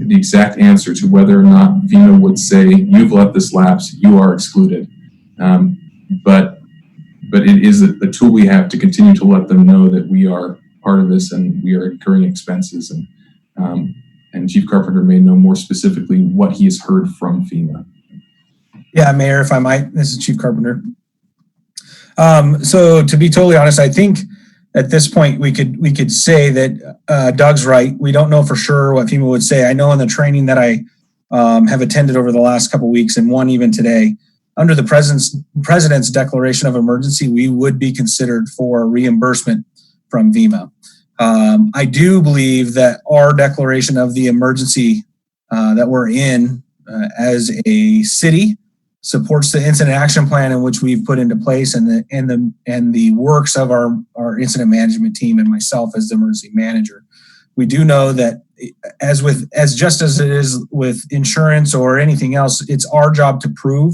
the exact answer to whether or not FEMA would say, you've let this lapse, you are excluded. But it is a tool we have to continue to let them know that we are part of this and we are incurring expenses. And Chief Carpenter may know more specifically what he has heard from FEMA. Yeah, Mayor, if I might, this is Chief Carpenter. So to be totally honest, I think at this point we could say that Doug's right. We don't know for sure what FEMA would say. I know in the training that I have attended over the last couple of weeks and one even today, under the President's declaration of emergency, we would be considered for reimbursement from FEMA. I do believe that our declaration of the emergency that we're in as a city supports the incident action plan in which we've put into place and the works of our incident management team and myself as the emergency manager. We do know that just as it is with insurance or anything else, it's our job to prove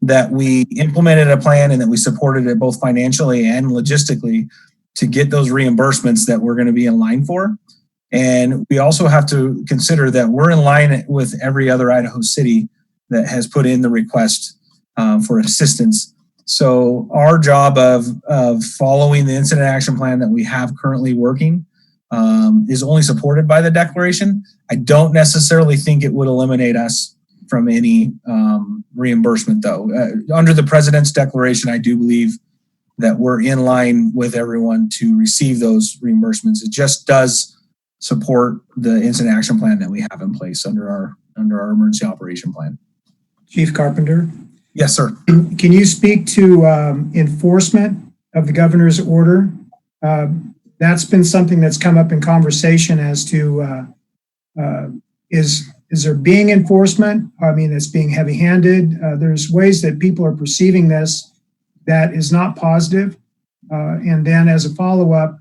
that we implemented a plan and that we supported it both financially and logistically to get those reimbursements that we're going to be in line for. And we also have to consider that we're in line with every other Idaho city that has put in the request for assistance. So our job of following the incident action plan that we have currently working is only supported by the declaration. I don't necessarily think it would eliminate us from any reimbursement though. Under the President's declaration, I do believe that we're in line with everyone to receive those reimbursements. It just does support the incident action plan that we have in place under our emergency operation plan. Chief Carpenter? Yes, sir. Can you speak to enforcement of the governor's order? That's been something that's come up in conversation as to is there being enforcement? I mean, it's being heavy-handed. There's ways that people are perceiving this that is not positive. And then as a follow-up,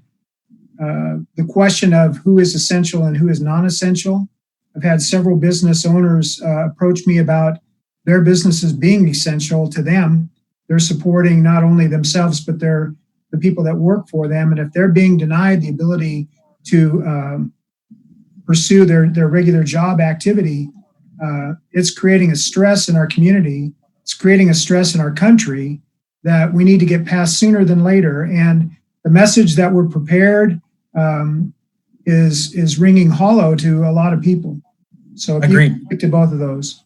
the question of who is essential and who is non-essential. I've had several business owners approach me about their businesses being essential to them. They're supporting not only themselves, but the people that work for them. And if they're being denied the ability to pursue their regular job activity, it's creating a stress in our community. It's creating a stress in our country that we need to get past sooner than later. And the message that we're prepared is ringing hollow to a lot of people. So if Agreed. you speak to both of those.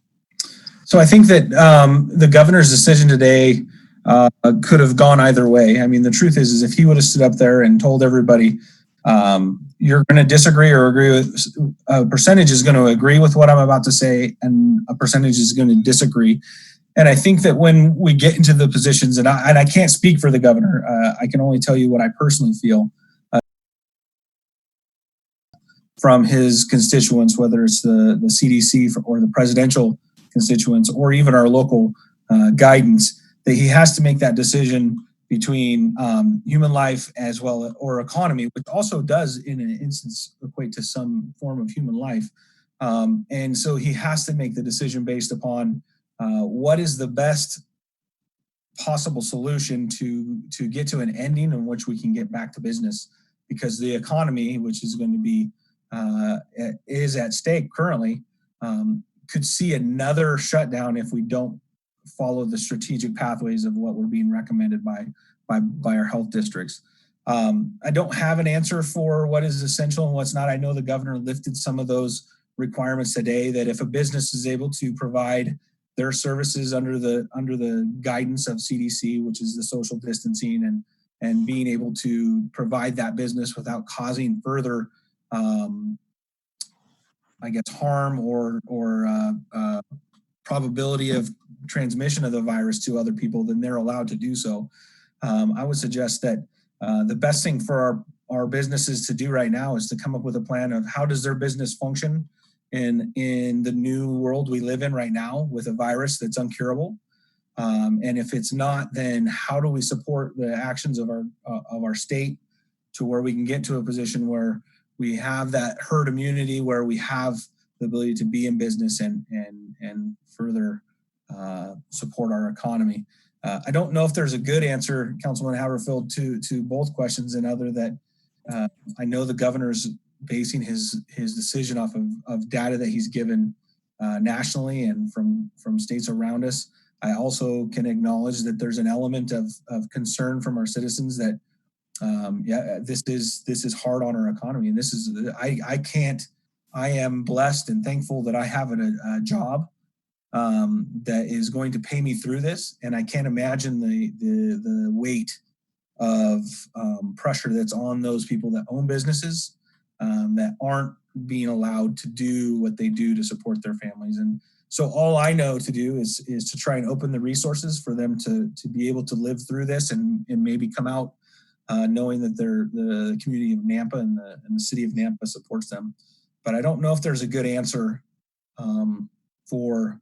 So I think that the governor's decision today could have gone either way. I mean, the truth is if he would have stood up there and told everybody, you're going to disagree or agree with, a percentage is going to agree with what I'm about to say, and a percentage is going to disagree. And I think that when we get into the positions, and I can't speak for the governor, I can only tell you what I personally feel from his constituents, whether it's the CDC or the presidential constituents or even our local guidance, that he has to make that decision between human life as well or economy, which also does in an instance equate to some form of human life. And so he has to make the decision based upon what is the best possible solution to get to an ending in which we can get back to business, because the economy, which is going to be is at stake currently, could see another shutdown if we don't follow the strategic pathways of what we're being recommended by our health districts. I don't have an answer for what is essential and what's not. I know the governor lifted some of those requirements today, that if a business is able to provide their services under the guidance of CDC, which is the social distancing and being able to provide that business without causing further I guess harm or probability of transmission of the virus to other people, then they're allowed to do so. I would suggest that the best thing for our businesses to do right now is to come up with a plan of how does their business function in the new world we live in right now with a virus that's uncurable. And if it's not, then how do we support the actions of our state to where we can get to a position where we have that herd immunity, where we have the ability to be in business and further support our economy. I don't know if there's a good answer, Councilman Haverfield, to both questions, and other that I know the governor's basing his decision off of data that he's given nationally and from states around us. I also can acknowledge that there's an element of concern from our citizens that this is hard on our economy, and this is I am blessed and thankful that I have a job that is going to pay me through this, and I can't imagine the weight of pressure that's on those people that own businesses that aren't being allowed to do what they do to support their families. And so all I know to do is to try and open the resources for them to be able to live through this and maybe come out knowing that the community of Nampa and the city of Nampa supports them. But I don't know if there's a good answer for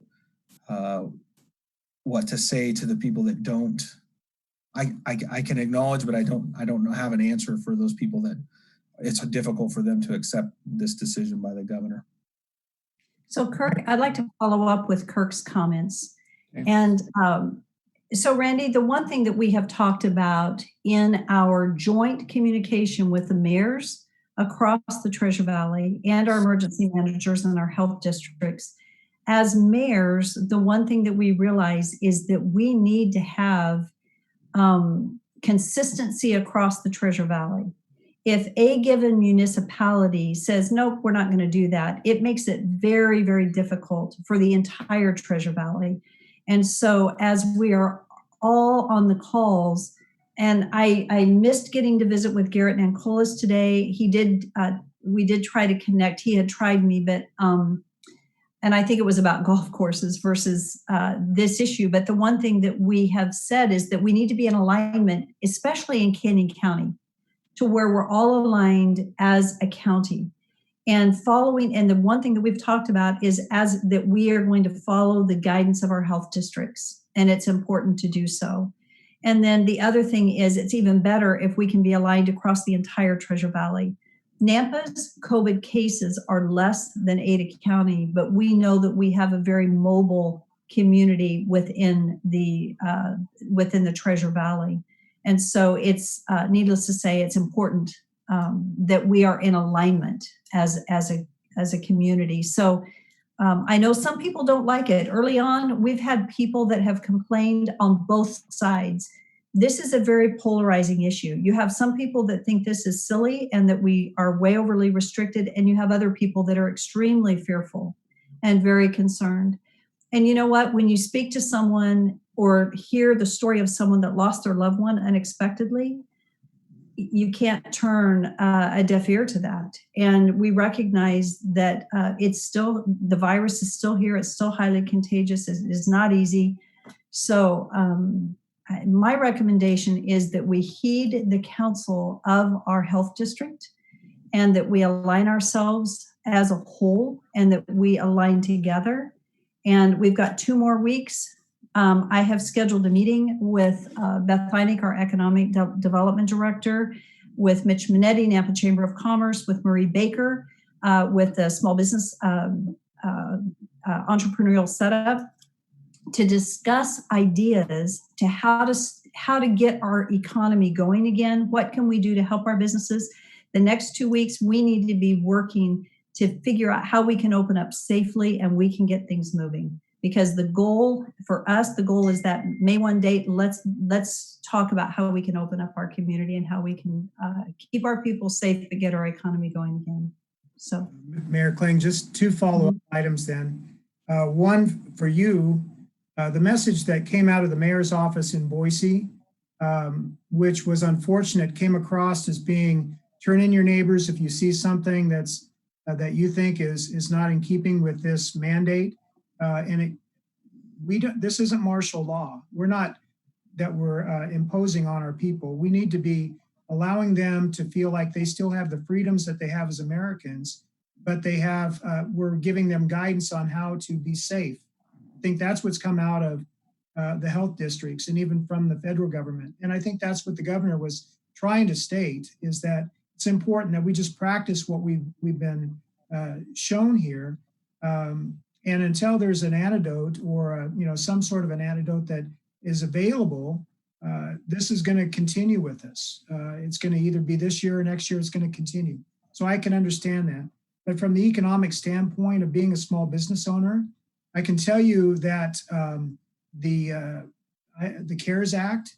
what to say to the people that don't. I can acknowledge, but I don't have an answer for those people that it's difficult for them to accept this decision by the governor. So Kirk, I'd like to follow up with Kirk's comments. Okay. And so Randy, the one thing that we have talked about in our joint communication with the mayors across the Treasure Valley and our emergency managers and our health districts, as mayors, the one thing that we realize is that we need to have consistency across the Treasure Valley. If a given municipality says, nope, we're not going to do that, it makes it very, very difficult for the entire Treasure Valley. And so as we are all on the calls, and I missed getting to visit with Garrett Nancolis today. We did try to connect. He had tried me, but and I think it was about golf courses versus this issue. But the one thing that we have said is that we need to be in alignment, especially in Canyon County, to where we're all aligned as a county. And the one thing that we've talked about is that we are going to follow the guidance of our health districts, and it's important to do so. And then the other thing is it's even better if we can be aligned across the entire Treasure Valley. Nampa's COVID cases are less than Ada County, but we know that we have a very mobile community within the Treasure Valley. And so it's needless to say, it's important that we are in alignment as a community. So I know some people don't like it. Early on, we've had people that have complained on both sides. This is a very polarizing issue. You have some people that think this is silly and that we are way overly restricted, and you have other people that are extremely fearful and very concerned. And you know what? When you speak to someone or hear the story of someone that lost their loved one unexpectedly, you can't turn a deaf ear to that. And we recognize that the virus is still here. It's still highly contagious. It's not easy. So my recommendation is that we heed the counsel of our health district and that we align ourselves as a whole and that we align together. And we've got 2 more weeks. I have scheduled a meeting with Beth Feinig, our Economic Development Director, with Mitch Minetti, Nampa Chamber of Commerce, with Marie Baker, with the Small Business Entrepreneurial Setup, to discuss ideas to how to get our economy going again. What can we do to help our businesses? The next 2 weeks, we need to be working to figure out how we can open up safely and we can get things moving. Because the goal for us, is that May 1 date, let's talk about how we can open up our community and how we can keep our people safe but get our economy going again. So, Mayor Kling, just 2 follow-up items then. One for you, the message that came out of the mayor's office in Boise, which was unfortunate, came across as being turn in your neighbors if you see something that's that you think is not in keeping with this mandate. This isn't martial law. We're imposing on our people. We need to be allowing them to feel like they still have the freedoms that they have as Americans, but we're giving them guidance on how to be safe. I think that's what's come out of the health districts and even from the federal government. And I think that's what the governor was trying to state, is that it's important that we just practice what we've been shown here. And until there's an antidote or some sort of an antidote that is available, this is going to continue with us. It's going to either be this year or next year. It's going to continue. So I can understand that. But from the economic standpoint of being a small business owner, I can tell you that the CARES Act,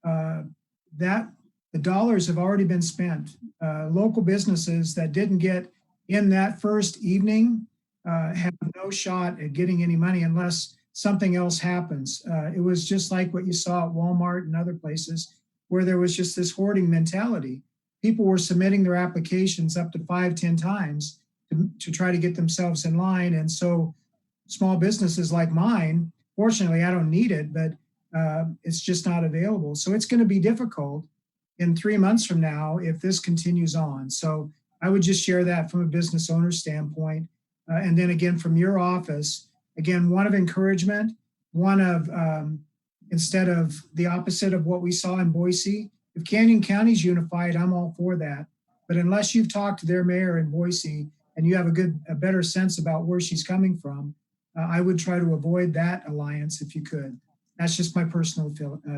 that the dollars have already been spent. Local businesses that didn't get in that first evening have no shot at getting any money unless something else happens. It was just like what you saw at Walmart and other places where there was just this hoarding mentality. People were submitting their applications up to 5-10 times to try to get themselves in line. And so small businesses like mine, fortunately, I don't need it, but it's just not available. So it's going to be difficult in 3 months from now if this continues on. So I would just share that from a business owner standpoint. And then again, from your office, again, one of encouragement, one of instead of the opposite of what we saw in Boise. If Canyon County's unified, I'm all for that. But unless you've talked to their mayor in Boise and you have a better sense about where she's coming from, I would try to avoid that alliance if you could. That's just my personal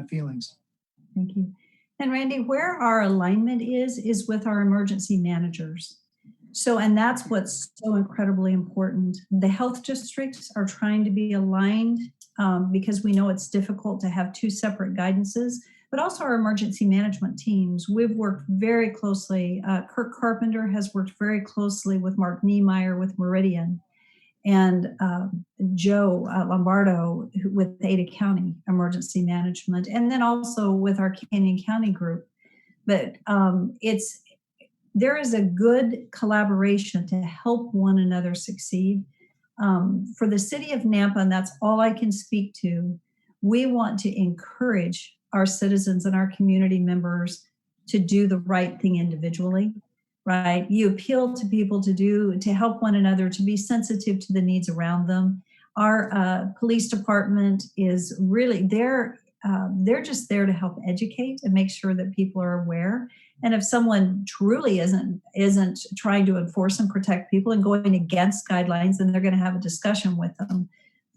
feelings. Thank you. And Randy, where our alignment is with our emergency managers. So, and that's what's so incredibly important. The health districts are trying to be aligned because we know it's difficult to have two separate guidances, but also our emergency management teams. We've worked very closely. Kirk Carpenter has worked very closely with Mark Niemeyer with Meridian, and Joe Lombardo with Ada County Emergency Management, and then also with our Canyon County group. But there is a good collaboration to help one another succeed. For the city of Nampa, and that's all I can speak to, we want to encourage our citizens and our community members to do the right thing individually. Right? You appeal to people to help one another, to be sensitive to the needs around them. Our police department is really they're just there to help educate and make sure that people are aware. And if someone truly isn't trying to enforce and protect people and going against guidelines, then they're going to have a discussion with them.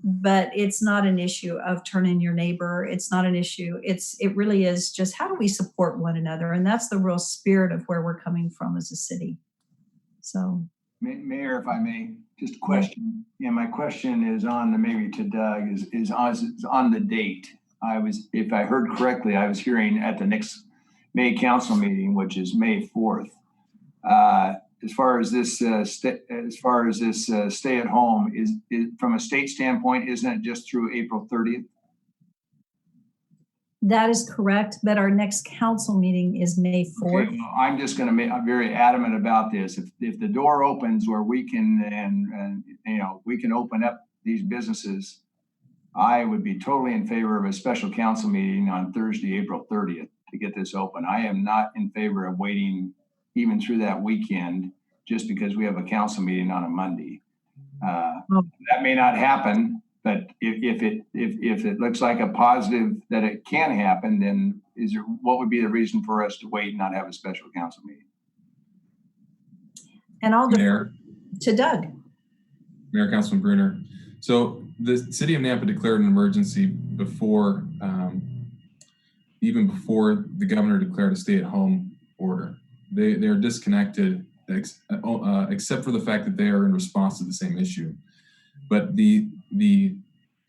But it's not an issue of turning your neighbor. It's not an issue. It really is just how do we support one another? And that's the real spirit of where we're coming from as a city. So, Mayor, if I may, just a question. Yeah, my question is on maybe to Doug is on the date. If I heard correctly, I was hearing at the next May council meeting, which is May 4th. As far as this stay at home is from a state standpoint, isn't it just through April 30th? That is correct, but our next council meeting is May 4th. Okay, well, I'm just going to I'm very adamant about this. If the door opens where we can and we can open up these businesses, I would be totally in favor of a special council meeting on Thursday, April 30th to get this open. I am not in favor of waiting even through that weekend just because we have a council meeting on a Monday. That may not happen, but if it looks like a positive that it can happen, then what would be the reason for us to wait and not have a special council meeting? And I'll defer to Doug. Mayor, Councilman Bruner. So the city of Nampa declared an emergency before, even before the governor declared a stay-at-home order. They are disconnected, except for the fact that they are in response to the same issue. But the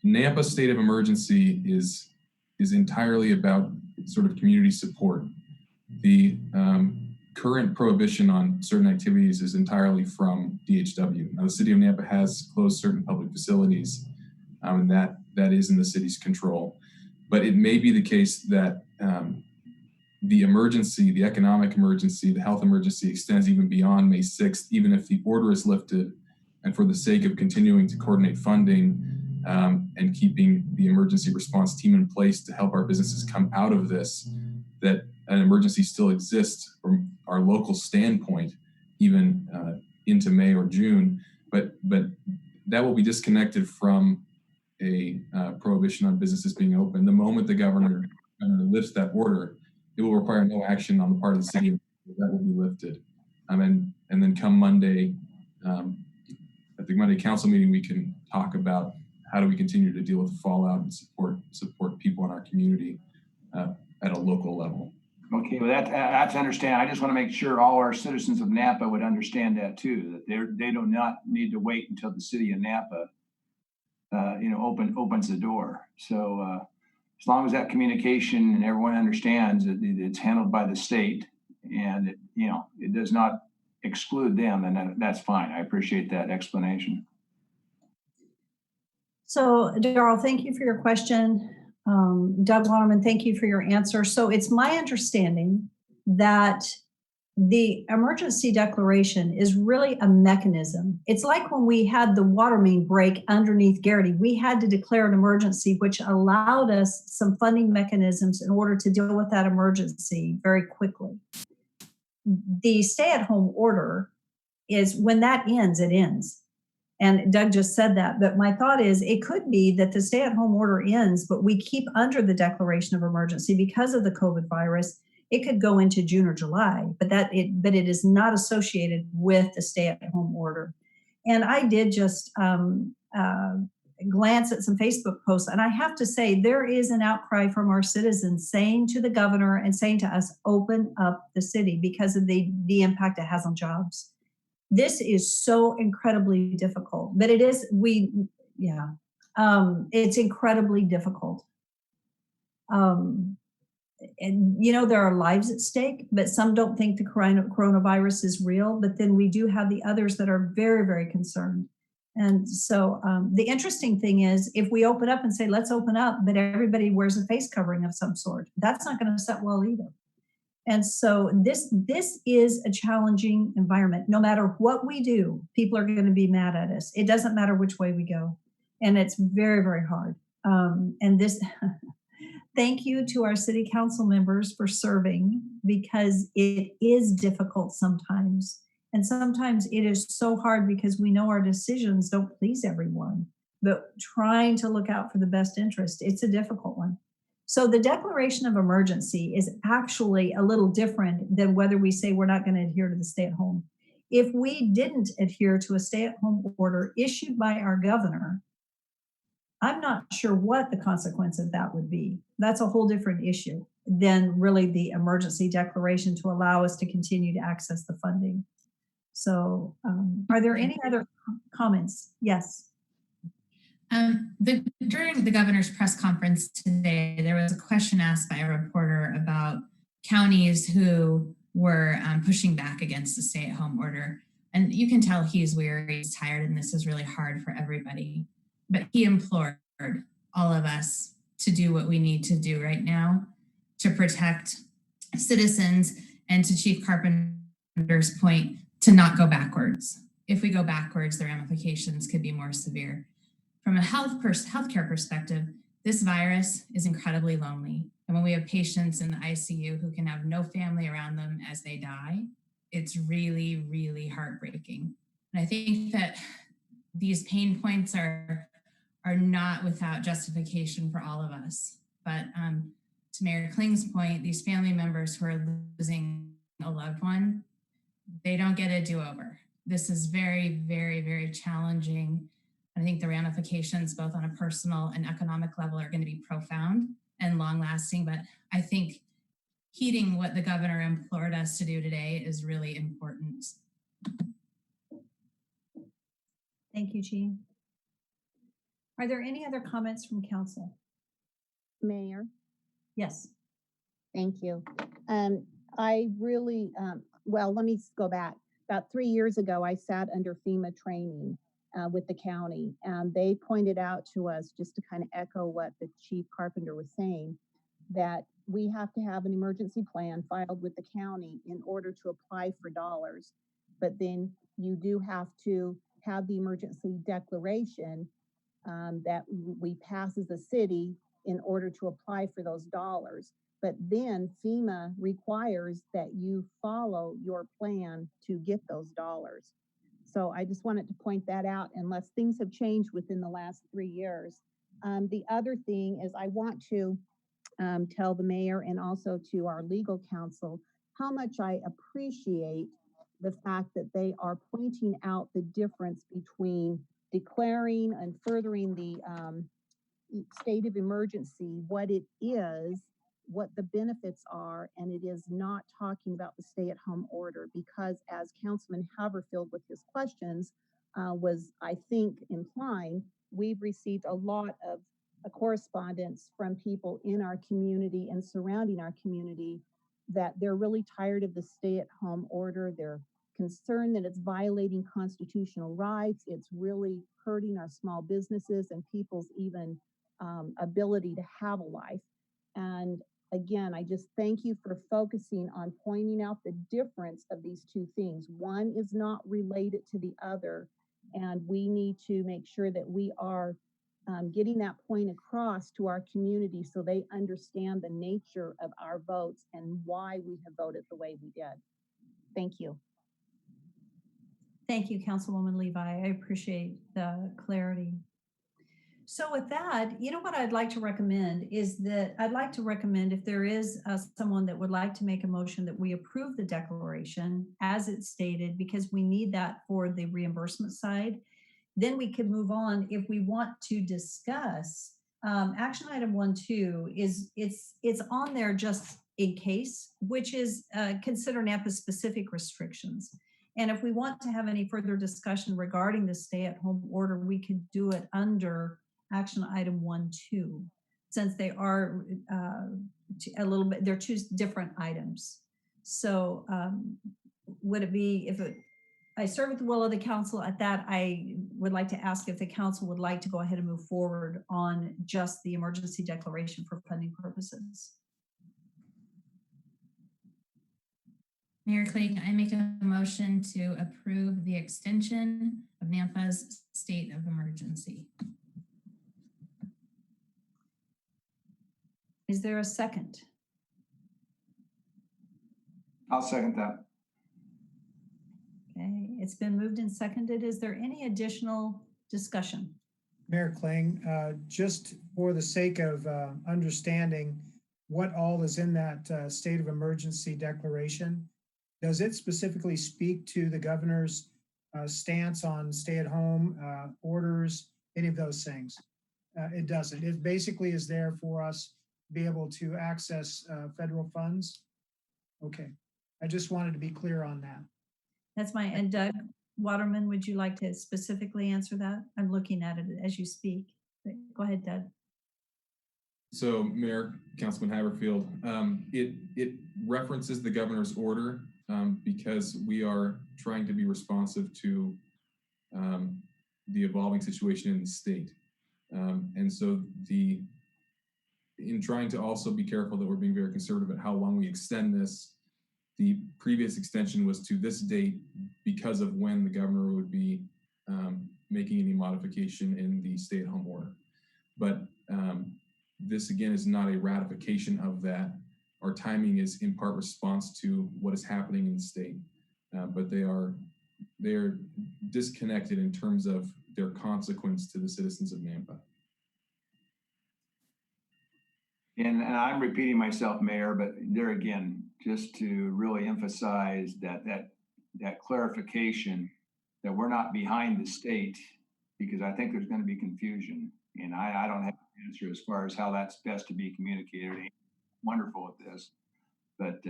Nampa state of emergency is entirely about sort of community support. The current prohibition on certain activities is entirely from DHW. Now, the city of Nampa has closed certain public facilities, and that is in the city's control. But it may be the case that the emergency, the economic emergency, the health emergency extends even beyond May 6th, even if the order is lifted. And for the sake of continuing to coordinate funding and keeping the emergency response team in place to help our businesses come out of this, that an emergency still exists from our local standpoint, even into May or June. But that will be disconnected from a prohibition on businesses being open. The moment the governor lifts that order, it will require no action on the part of the city. That will be lifted. And then come Monday, at the Monday council meeting, we can talk about how do we continue to deal with the fallout and support people in our community at a local level. Okay, well, that's understand. I just want to make sure all our citizens of Napa would understand that too, that they do not need to wait until the city of Napa, opens the door. So as long as that communication and everyone understands that it's handled by the state and it does not exclude them, then that's fine. I appreciate that explanation. So, Darrell, thank you for your question. Doug Waterman, thank you for your answer. So it's my understanding that the emergency declaration is really a mechanism. It's like when we had the water main break underneath Garrity, we had to declare an emergency, which allowed us some funding mechanisms in order to deal with that emergency very quickly. The stay-at-home order is when that ends, it ends. And Doug just said that, but my thought is it could be that the stay-at-home order ends, but we keep under the declaration of emergency because of the COVID virus. It could go into June or July, but it is not associated with the stay-at-home order. And I did just glance at some Facebook posts, and I have to say there is an outcry from our citizens saying to the governor and saying to us, open up the city because of the impact it has on jobs. This is so incredibly difficult, but it's incredibly difficult. And there are lives at stake, but some don't think the coronavirus is real. But then we do have the others that are very, very concerned. And so the interesting thing is if we open up and say, let's open up, but everybody wears a face covering of some sort, that's not going to set well either. And so this is a challenging environment. No matter what we do, people are going to be mad at us. It doesn't matter which way we go. And it's very, very hard. And this, thank you to our city council members for serving because it is difficult sometimes. And sometimes it is so hard because we know our decisions don't please everyone, but trying to look out for the best interest, it's a difficult one. So the declaration of emergency is actually a little different than whether we say we're not going to adhere to the stay-at-home. If we didn't adhere to a stay-at-home order issued by our governor, I'm not sure what the consequence of that would be. That's a whole different issue than really the emergency declaration to allow us to continue to access the funding. So are there any other comments? Yes. During the governor's press conference today, there was a question asked by a reporter about counties who were pushing back against the stay-at-home order. And you can tell he's weary, he's tired, and this is really hard for everybody. But he implored all of us to do what we need to do right now to protect citizens and, to Chief Carpenter's point, to not go backwards. If we go backwards, the ramifications could be more severe. From a healthcare perspective, this virus is incredibly lonely. And when we have patients in the ICU who can have no family around them as they die, it's really, really heartbreaking. And I think that these pain points are not without justification for all of us. But to Mayor Kling's point, these family members who are losing a loved one, they don't get a do-over. This is very, very, very challenging. I think the ramifications, both on a personal and economic level, are going to be profound and long-lasting. But I think heeding what the governor implored us to do today is really important. Thank you, Jean. Are there any other comments from council? Mayor, Yes. thank you. I really, well, let me go back. About 3 years ago, I sat under FEMA training with the county, and they pointed out to us, just to kind of echo what the Chief Carpenter was saying, that we have to have an emergency plan filed with the county in order to apply for dollars. But then you do have to have the emergency declaration that we pass as a city in order to apply for those dollars. But then FEMA requires that you follow your plan to get those dollars. So I just wanted to point that out, unless things have changed within the last 3 years. The other thing is I want to tell the mayor and also to our legal counsel how much I appreciate the fact that they are pointing out the difference between declaring and furthering the state of emergency, what it is, what the benefits are, and it is not talking about the stay-at-home order, because as Councilman Haverfield with his questions was, I think, implying, we've received a lot of correspondence from people in our community and surrounding our community that they're really tired of the stay-at-home order. They're concerned that it's violating constitutional rights. It's really hurting our small businesses and people's even ability to have a life. And again, I just thank you for focusing on pointing out the difference of these two things. One is not related to the other, and we need to make sure that we are getting that point across to our community so they understand the nature of our votes and why we have voted the way we did. Thank you. Thank you, Councilwoman Levi. I appreciate the clarity. So with that, you know what I'd like to recommend is that I'd like to recommend if there is someone that would like to make a motion that we approve the declaration as it's stated, because we need that for the reimbursement side. Then we could move on if we want to discuss action item 1.2 is it's on there just in case, which is consider NAPA specific restrictions. And if we want to have any further discussion regarding the stay-at-home order, we could do it under action item 1.2, since they are a little bit, they're two different items. So would it be, if I serve with the will of the council at that, I would like to ask if the council would like to go ahead and move forward on just the emergency declaration for funding purposes. Mayor Clegg, I make a motion to approve the extension of NAMPA's state of emergency. Is there a second? I'll second that. Okay, it's been moved and seconded. Is there any additional discussion? Mayor Kling, just for the sake of understanding what all is in that state of emergency declaration, does it specifically speak to the governor's stance on stay-at-home orders, any of those things? It doesn't. It basically is there for us to be able to access federal funds. Okay, I just wanted to be clear on that. That's my, and Doug Waterman, would you like to specifically answer that? I'm looking at it as you speak. Go ahead, Doug. So, Mayor, Councilman Haverfield, it references the governor's order because we are trying to be responsive to the evolving situation in the state. And so in trying to also be careful that we're being very conservative about how long we extend this, the previous extension was to this date because of when the governor would be making any modification in the stay-at-home order. But this, again, is not a ratification of that. Our timing is in part response to what is happening in the state, but they're disconnected in terms of their consequence to the citizens of Nampa. And I'm repeating myself, Mayor, but there again, just to really emphasize that clarification that we're not behind the state, because I think there's going to be confusion, and I don't have an answer as far as how that's best to be communicated. Wonderful at this, but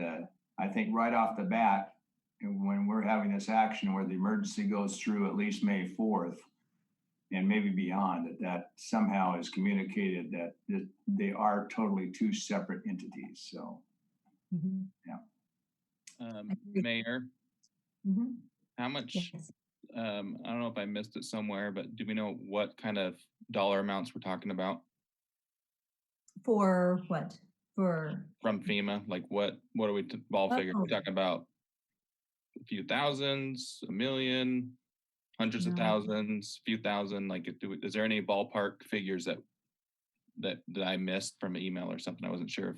I think right off the bat, when we're having this action where the emergency goes through at least May 4th and maybe beyond, that somehow is communicated that they are totally two separate entities. So, yeah. Mayor, how much, Yes. I don't know if I missed it somewhere, but do we know what kind of dollar amounts we're talking about? For what? For From FEMA, like what are we ball figure? We're talking about a few thousands, a million, hundreds of thousands, few thousand. Like, is there any ballpark figures that I missed from an email or something? I wasn't sure if.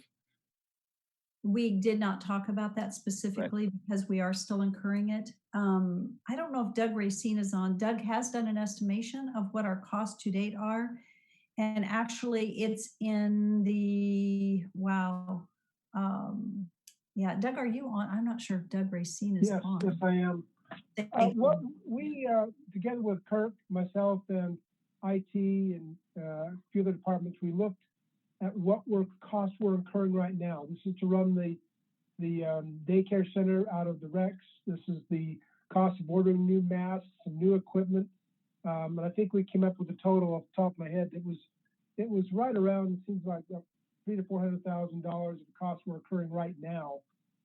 We did not talk about that specifically because we are still incurring it. I don't know if Doug Racine is on. Doug has done an estimation of what our costs to date are. And actually it's in the, wow. Yeah, Doug, are you on? I'm not sure if Doug Racine is on. Yes, I am. What we, together with Kirk, myself, and IT, and a few other departments, we looked at what costs we're incurring right now. This is to run the daycare center out of the Rex. This is the cost of ordering new masks and new equipment. And I think we came up with a total off the top of my head. It was right around, it seems like $300,000 to $400,000 of costs we're incurring right now,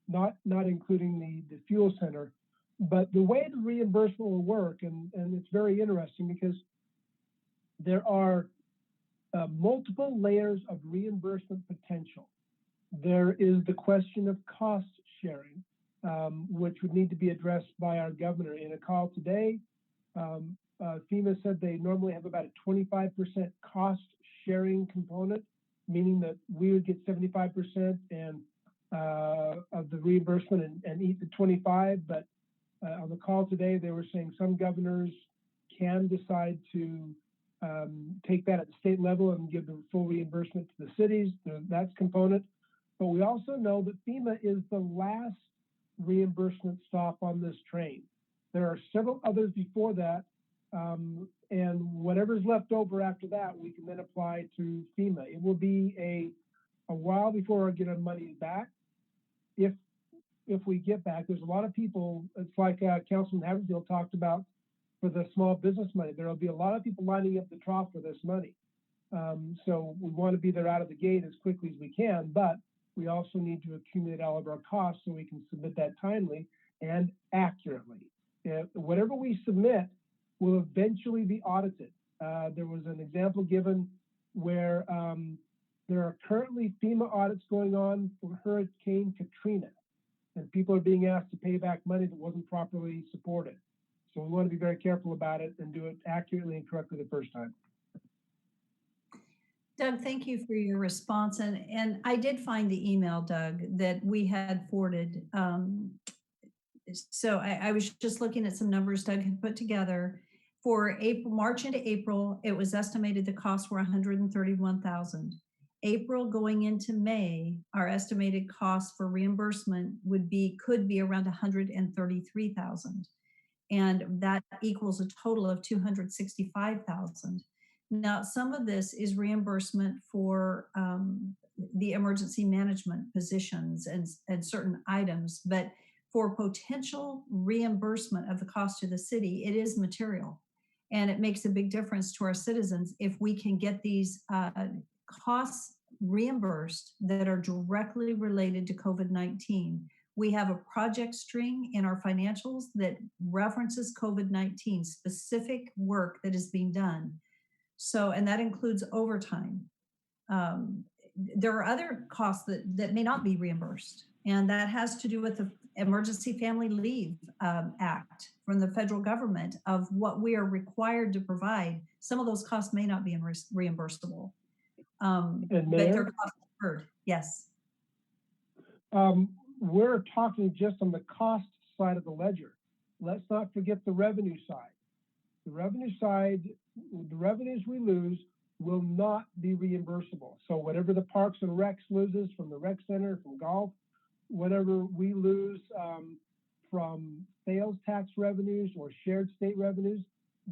not including the fuel center. But the way the reimbursement will work, and it's very interesting because there are multiple layers of reimbursement potential. There is the question of cost sharing, which would need to be addressed by our governor. In a call today, FEMA said they normally have about a 25% cost sharing component, meaning that we would get 75% and of the reimbursement and eat the 25. But on the call today, they were saying some governors can decide to take that at the state level and give the full reimbursement to the cities. That's component. But we also know that FEMA is the last reimbursement stop on this train. There are several others before that, and whatever's left over after that, we can then apply to FEMA. It will be a while before we get our money back. If we get back, there's a lot of people, it's like Councilman Haverfield talked about for the small business money. There will be a lot of people lining up the trough for this money. So we want to be there out of the gate as quickly as we can, but we also need to accumulate all of our costs so we can submit that timely and accurately. Whatever we submit will eventually be audited. There was an example given where there are currently FEMA audits going on for Hurricane Katrina, and people are being asked to pay back money that wasn't properly supported. So we want to be very careful about it and do it accurately and correctly the first time. Doug, thank you for your response. And I did find the email, Doug, that we had forwarded. So I was just looking at some numbers Doug had put together. For March into April, it was estimated the costs were $131,000. April going into May, our estimated cost for reimbursement could be around $133,000. And that equals a total of $265,000. Now, some of this is reimbursement for the emergency management positions and certain items, but for potential reimbursement of the cost to the city, it is material. And it makes a big difference to our citizens if we can get these costs reimbursed that are directly related to COVID-19. We have a project string in our financials that references COVID-19, specific work that is being done. So, and that includes overtime. There are other costs that may not be reimbursed, and that has to do with the Emergency Family Leave Act from the federal government of what we are required to provide. Some of those costs may not be reimbursable, but they're costs incurred. Yes. We're talking just on the cost side of the ledger. Let's not forget the revenue side. The revenue side, the revenues we lose will not be reimbursable. So whatever the Parks and Recs loses from the rec center, from golf, whatever we lose from sales tax revenues or shared state revenues,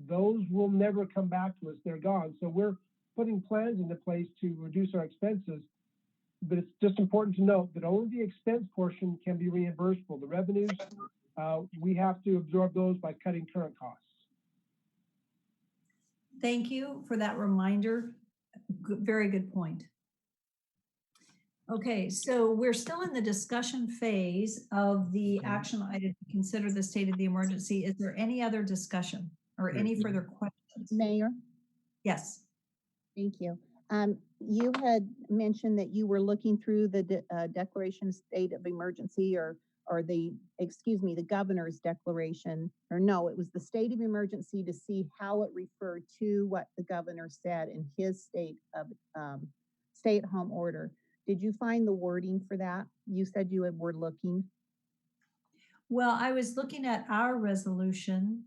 those will never come back to us. They're gone. So we're putting plans into place to reduce our expenses. But it's just important to note that only the expense portion can be reimbursable. The revenues, we have to absorb those by cutting current costs. Thank you for that reminder. Very good point. Okay, so we're still in the discussion phase of the action item to consider the state of the emergency. Is there any other discussion or any further questions? Mayor? Yes. Thank you. You had mentioned that you were looking through the declaration of state of emergency or the governor's declaration, or no, it was the state of emergency to see how it referred to what the governor said in his stay-at-home order. Did you find the wording for that? You said you were looking. Well, I was looking at our resolution.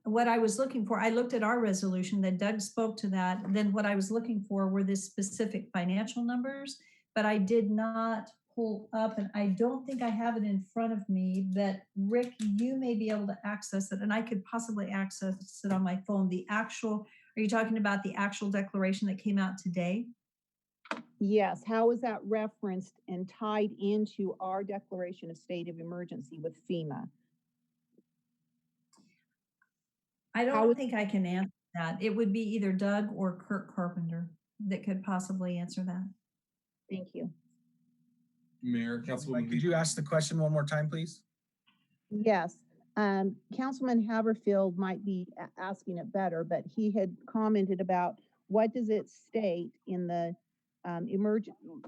What I was looking for, I looked at our resolution, that Doug spoke to that. Then what I was looking for were the specific financial numbers, but I did not pull up, and I don't think I have it in front of me, that Rick, you may be able to access it, and I could possibly access it on my phone. Are you talking about the actual declaration that came out today? Yes, how is that referenced and tied into our declaration of state of emergency with FEMA? I How don't is- think I can answer that. It would be either Doug or Kirk Carpenter that could possibly answer that. Thank you. Mayor, Mike, Councilwoman could you ask the question one more time, please? Yes, Councilman Haverfield might be asking it better, but he had commented about what does it state in the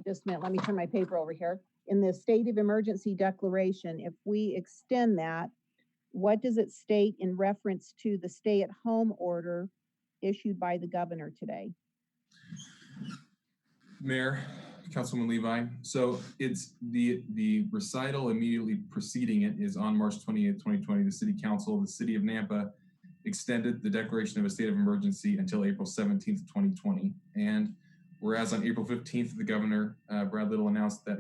just a minute, let me turn my paper over here. In the state of emergency declaration, if we extend that, what does it state in reference to the stay-at-home order issued by the governor today? Mayor, Councilwoman Levi. So it's the recital immediately preceding it is on March 28th, 2020. The City Council of the City of Nampa extended the declaration of a state of emergency until April 17th, 2020. And whereas on April 15th, the Governor, Brad Little, announced that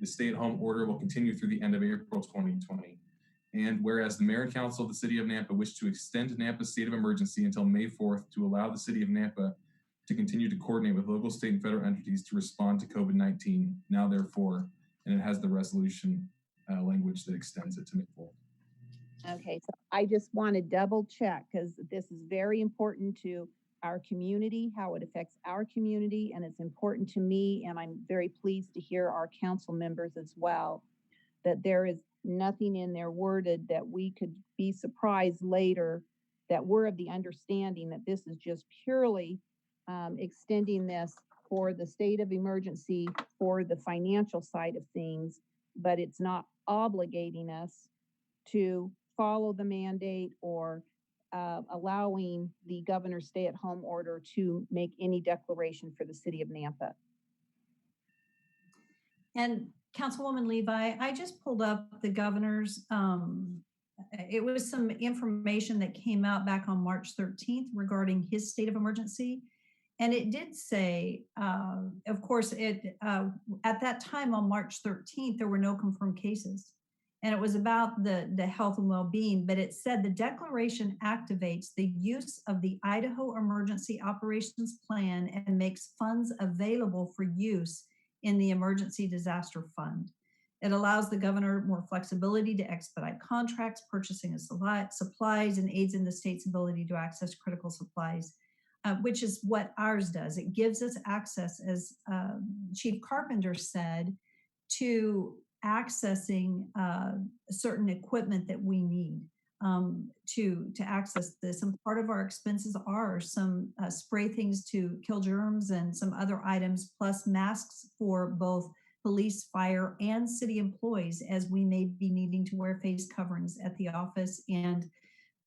the stay-at-home order will continue through the end of April 2020. And whereas the Mayor and Council of the City of Nampa wish to extend Nampa's state of emergency until May 4th to allow the City of Nampa to continue to coordinate with local, state, and federal entities to respond to COVID-19. Now, therefore, and it has the resolution language that extends it to May 4th. Okay, so I just want to double check because this is very important to our community, how it affects our community, and it's important to me, and I'm very pleased to hear our council members as well, that there is nothing in there worded that we could be surprised later that we're of the understanding that this is just purely extending this for the state of emergency for the financial side of things, but it's not obligating us to follow the mandate or allowing the governor's stay-at-home order to make any declaration for the city of Nampa. And Councilwoman Levi, I just pulled up the governor's, it was some information that came out back on March 13th regarding his state of emergency. And it did say, of course, at that time on March 13th, there were no confirmed cases. And it was about the health and well-being, but it said the declaration activates the use of the Idaho Emergency Operations Plan and makes funds available for use in the Emergency Disaster Fund. It allows the governor more flexibility to expedite contracts, purchasing of supplies, and aids in the state's ability to access critical supplies, which is what ours does. It gives us access, as Chief Carpenter said, to accessing certain equipment that we need to access this. And part of our expenses are some spray things to kill germs and some other items, plus masks for both police, fire, and city employees, as we may be needing to wear face coverings at the office. And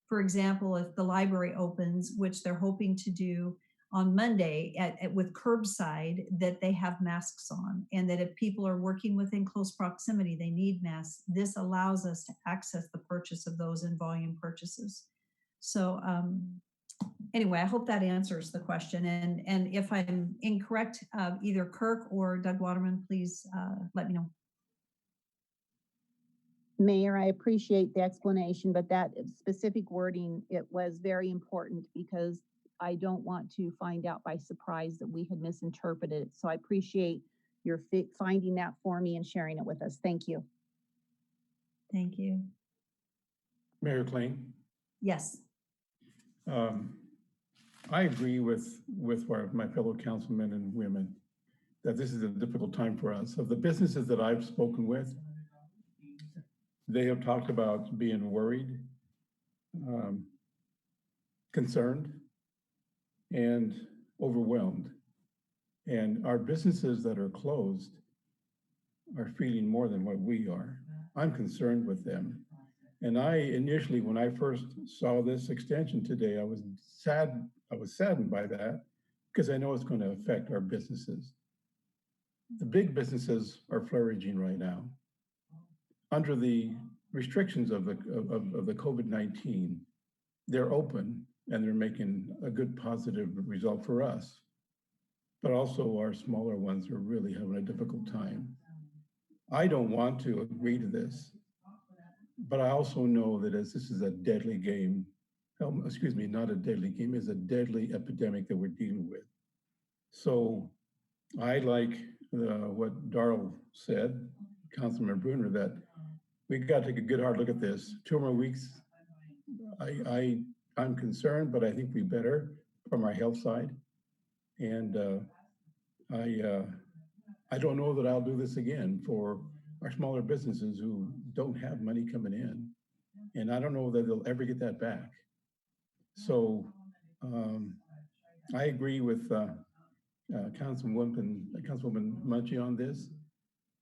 for example, if the library opens, which they're hoping to do on Monday with curbside, that they have masks on, and that if people are working within close proximity, they need masks. This allows us to access the purchase of those in volume purchases. So anyway, I hope that answers the question. And if I'm incorrect, either Kirk or Doug Waterman, please let me know. Mayor, I appreciate the explanation, but that specific wording, it was very important because I don't want to find out by surprise that we had misinterpreted it. So I appreciate your finding that for me and sharing it with us. Thank you. Thank you. Mayor Klain. Yes. I agree with my fellow councilmen and women that this is a difficult time for us. Of the businesses that I've spoken with, they have talked about being worried, concerned, and overwhelmed. And our businesses that are closed are feeling more than what we are. I'm concerned with them. And I initially, when I first saw this extension today, I was saddened by that because I know it's going to affect our businesses. The big businesses are flourishing right now. Under the restrictions of the COVID-19, they're open and they're making a good positive result for us. But also our smaller ones are really having a difficult time. I don't want to agree to this, but I also know that as this is a deadly game, excuse me, not a deadly game, it's a deadly epidemic that we're dealing with. So I like what Darrell said, Councilman Bruner, that we got to take a good hard look at this. 2 more weeks. I'm concerned, but I think we better from our health side. And I don't know that I'll do this again for our smaller businesses who don't have money coming in. And I don't know that they'll ever get that back. So I agree with Councilwoman Munchie on this,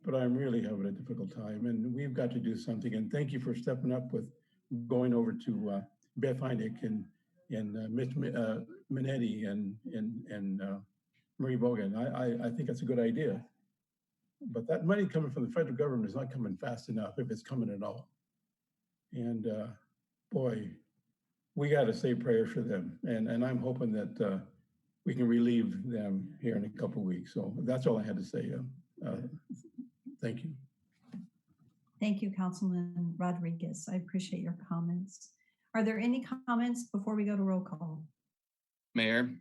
but I'm really having a difficult time, and we've got to do something. And thank you for stepping up with going over to Beth Heineck and Mitch Minetti and Marie Bogan. I think that's a good idea. But that money coming from the federal government is not coming fast enough, if it's coming at all. And boy, we got to say prayers for them. And I'm hoping that we can relieve them here in a couple of weeks. So that's all I had to say. Thank you. Thank you, Councilman Rodriguez. I appreciate your comments. Are there any comments before we go to roll call? Mayor,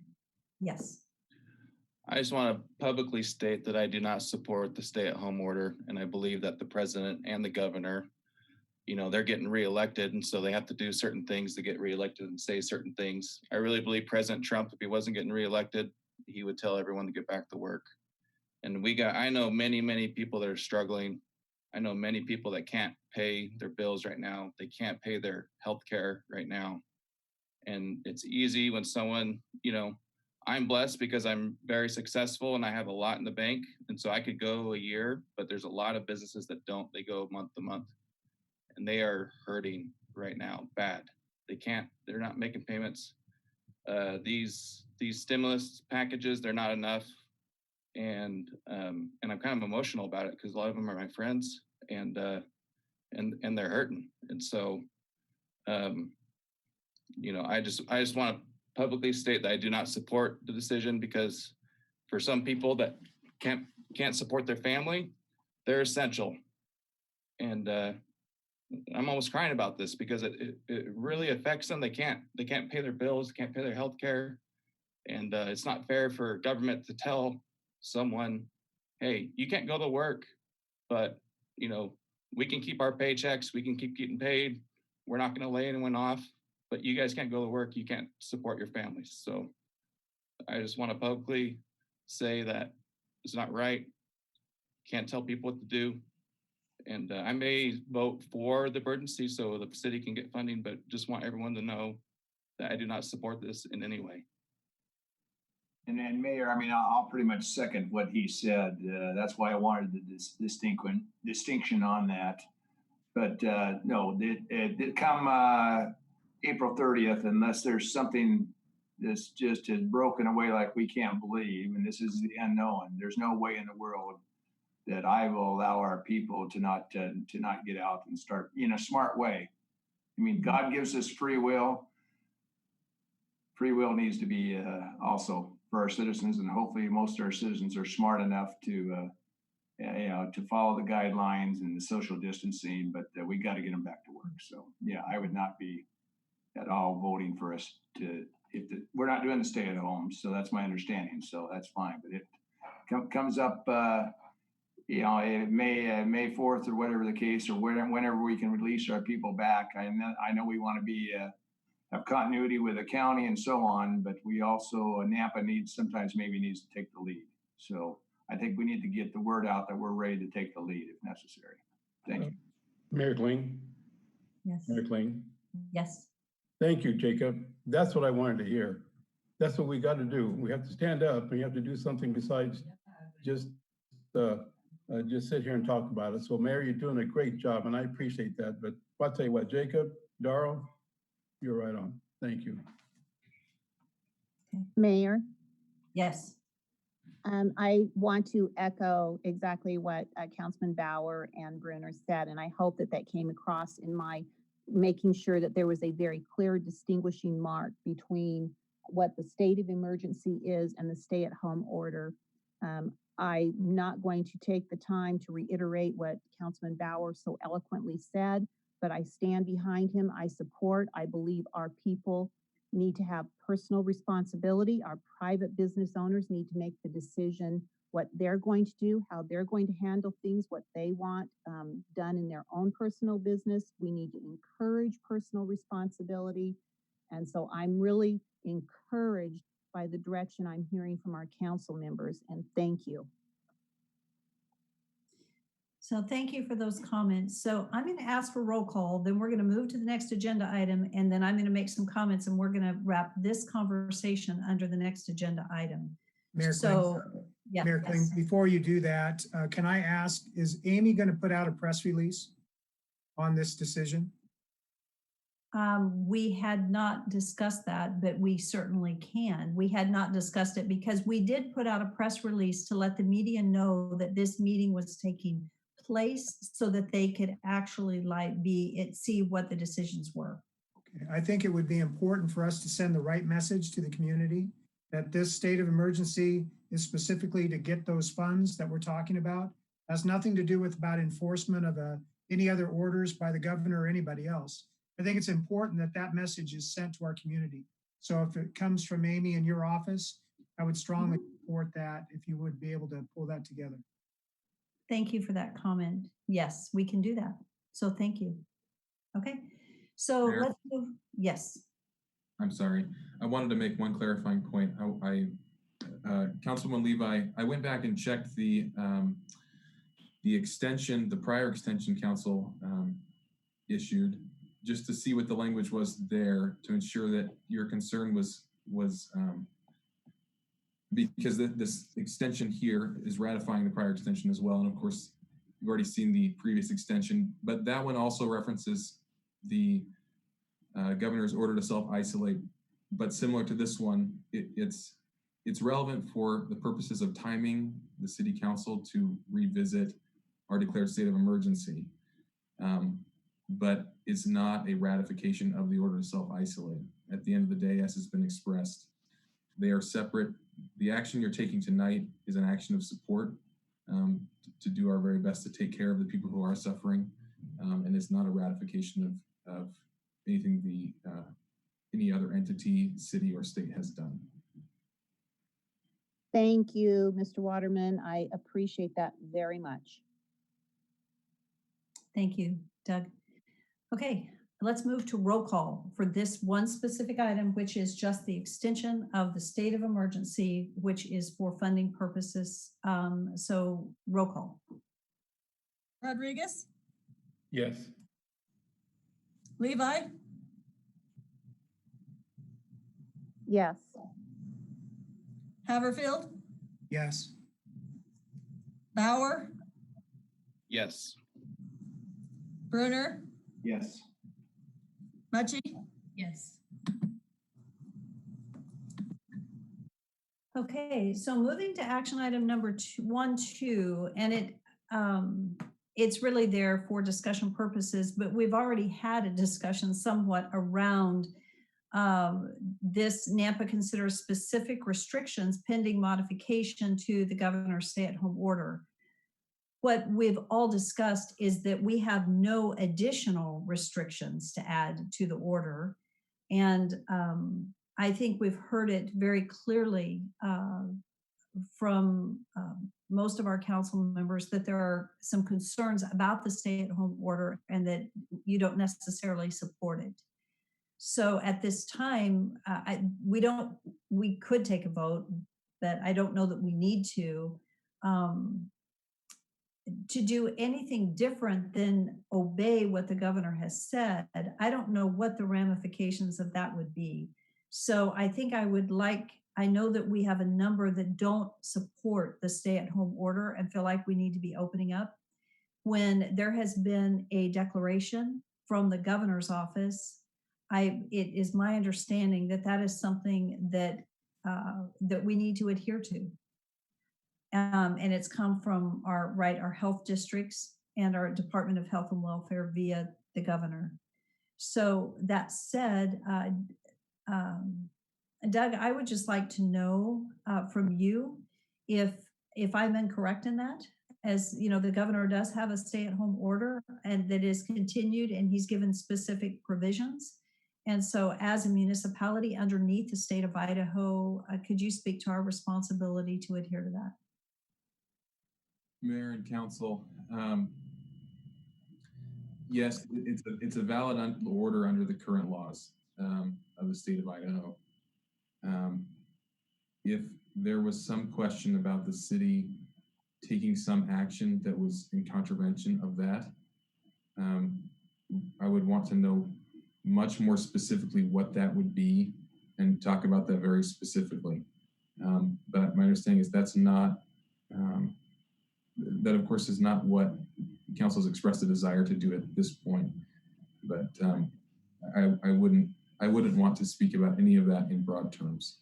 Yes. I just want to publicly state that I do not support the stay-at-home order, and I believe that the president and the governor, you know, they're getting reelected, and so they have to do certain things to get reelected and say certain things. I really believe President Trump, if he wasn't getting reelected, he would tell everyone to get back to work. And I know many people that are struggling. I know many people that can't pay their bills right now. They can't pay their health care right now. And it's easy when someone, you know, I'm blessed because I'm very successful and I have a lot in the bank. And so I could go a year, but there's a lot of businesses that don't. They go month to month. And they are hurting right now bad. They're not making payments. These stimulus packages, they're not enough. And I'm kind of emotional about it because a lot of them are my friends and they're hurting. And so, you know, I just want to publicly state that I do not support the decision, because for some people that can't support their family, they're essential. And I'm almost crying about this because it really affects them. They can't pay their bills, can't pay their health care. And it's not fair for government to tell someone, hey, you can't go to work, but you know, we can keep our paychecks, we can keep getting paid. We're not going to lay anyone off, but you guys can't go to work. You can't support your families. So I just want to publicly say that it's not right. Can't tell people what to do. And I may vote for the emergency so the city can get funding, but just want everyone to know that I do not support this in any way. And then Mayor, I mean, I'll pretty much second what he said. That's why I wanted the distinction on that. But no, it come April 30th, unless there's something that's just has broken away like we can't believe, and this is the unknown. There's no way in the world that I will allow our people to not get out and start in a smart way. I mean, God gives us free will. Free will needs to be also for our citizens, and hopefully most of our citizens are smart enough to to follow the guidelines and the social distancing, but we got to get them back to work. So yeah, I would not be at all voting for us to, we're not doing the stay at home. So that's my understanding. So that's fine, but it comes up, May 4th or whatever the case, or whenever we can release our people back. I know we want to be, have continuity with the county and so on, but we also, Napa sometimes needs to take the lead. So I think we need to get the word out that we're ready to take the lead if necessary. Thank you. Mayor Kling. Yes. Mayor Kling. Yes. Thank you, Jacob. That's what I wanted to hear. That's what we got to do. We have to stand up and you have to do something besides just sit here and talk about it. So Mayor, you're doing a great job and I appreciate that. But I'll tell you what, Jacob, Darrell, you're right on. Thank you. Mayor, Yes. I want to echo exactly what Councilman Bauer and Brunner said, and I hope that came across in my making sure that there was a very clear distinguishing mark between what the state of emergency is and the stay-at-home order. I'm not going to take the time to reiterate what Councilman Bauer so eloquently said, but I stand behind him. I believe our people need to have personal responsibility. Our private business owners need to make the decision what they're going to do, how they're going to handle things, what they want done in their own personal business. We need to encourage personal responsibility. And so I'm really encouraged by the direction I'm hearing from our council members, and thank you. So thank you for those comments. So I'm going to ask for roll call, then we're going to move to the next agenda item, and then I'm going to make some comments, and we're going to wrap this conversation under the next agenda item. Mayor So, yeah. Mayor Kling, before you do that, can I ask, is Amy going to put out a press release on this decision? We had not discussed that, but we certainly can. We had not discussed it because we did put out a press release to let the media know that this meeting was taking place so that they could actually see what the decisions were. Okay. I think it would be important for us to send the right message to the community that this state of emergency is specifically to get those funds that we're talking about. It has nothing to do with about enforcement of any other orders by the governor or anybody else. I think it's important that that message is sent to our community. So if it comes from Amy in your office, I would strongly support that if you would be able to pull that together. Thank you for that comment. Yes, we can do that. So thank you. Okay, so Mayor? let's move. Yes. I'm sorry. I wanted to make one clarifying point. Councilwoman Levi, I went back and checked the extension, the prior extension council issued, just to see what the language was there to ensure that your concern was because this extension here is ratifying the prior extension as well. And of course, you've already seen the previous extension, but that one also references the governor's order to self-isolate. But similar to this one, it's relevant for the purposes of timing the city council to revisit our declared state of emergency. But it's not a ratification of the order to self-isolate. At the end of the day, as has been expressed, they are separate. The action you're taking tonight is an action of support to do our very best to take care of the people who are suffering. And it's not a ratification of anything any other entity, city, or state has done. Thank you, Mr. Waterman. I appreciate that very much. Thank you, Doug. Okay, let's move to roll call for this one specific item, which is just the extension of the state of emergency, which is for funding purposes. So roll call. Rodriguez? Yes. Levi? Yes. Haverfield? Yes. Bauer? Yes. Brunner? Yes. Mucci? Yes. Okay, so moving to action item number 2, and it's really there for discussion purposes, but we've already had a discussion somewhat around this. NAMPA considers specific restrictions pending modification to the governor's stay-at-home order. What we've all discussed is that we have no additional restrictions to add to the order. And I think we've heard it very clearly from most of our council members that there are some concerns about the stay-at-home order and that you don't necessarily support it. So at this time, we could take a vote, but I don't know that we need to do anything different than obey what the governor has said. I don't know what the ramifications of that would be. So I think I know that we have a number that don't support the stay-at-home order and feel like we need to be opening up. When there has been a declaration from the governor's office, it is my understanding that that is something that we need to adhere to. And it's come from our health districts and our Department of Health and Welfare via the governor. So that said, Doug, I would just like to know from you if I'm incorrect in that. As you know, the governor does have a stay-at-home order and that is continued, and he's given specific provisions. And so as a municipality underneath the state of Idaho, could you speak to our responsibility to adhere to that? Mayor and council, yes, it's a valid order under the current laws of the state of Idaho. If there was some question about the city taking some action that was in contravention of that, I would want to know much more specifically what that would be and talk about that very specifically. But my understanding is that's not, that of course is not what council has expressed a desire to do at this point. But I wouldn't want to speak about any of that in broad terms.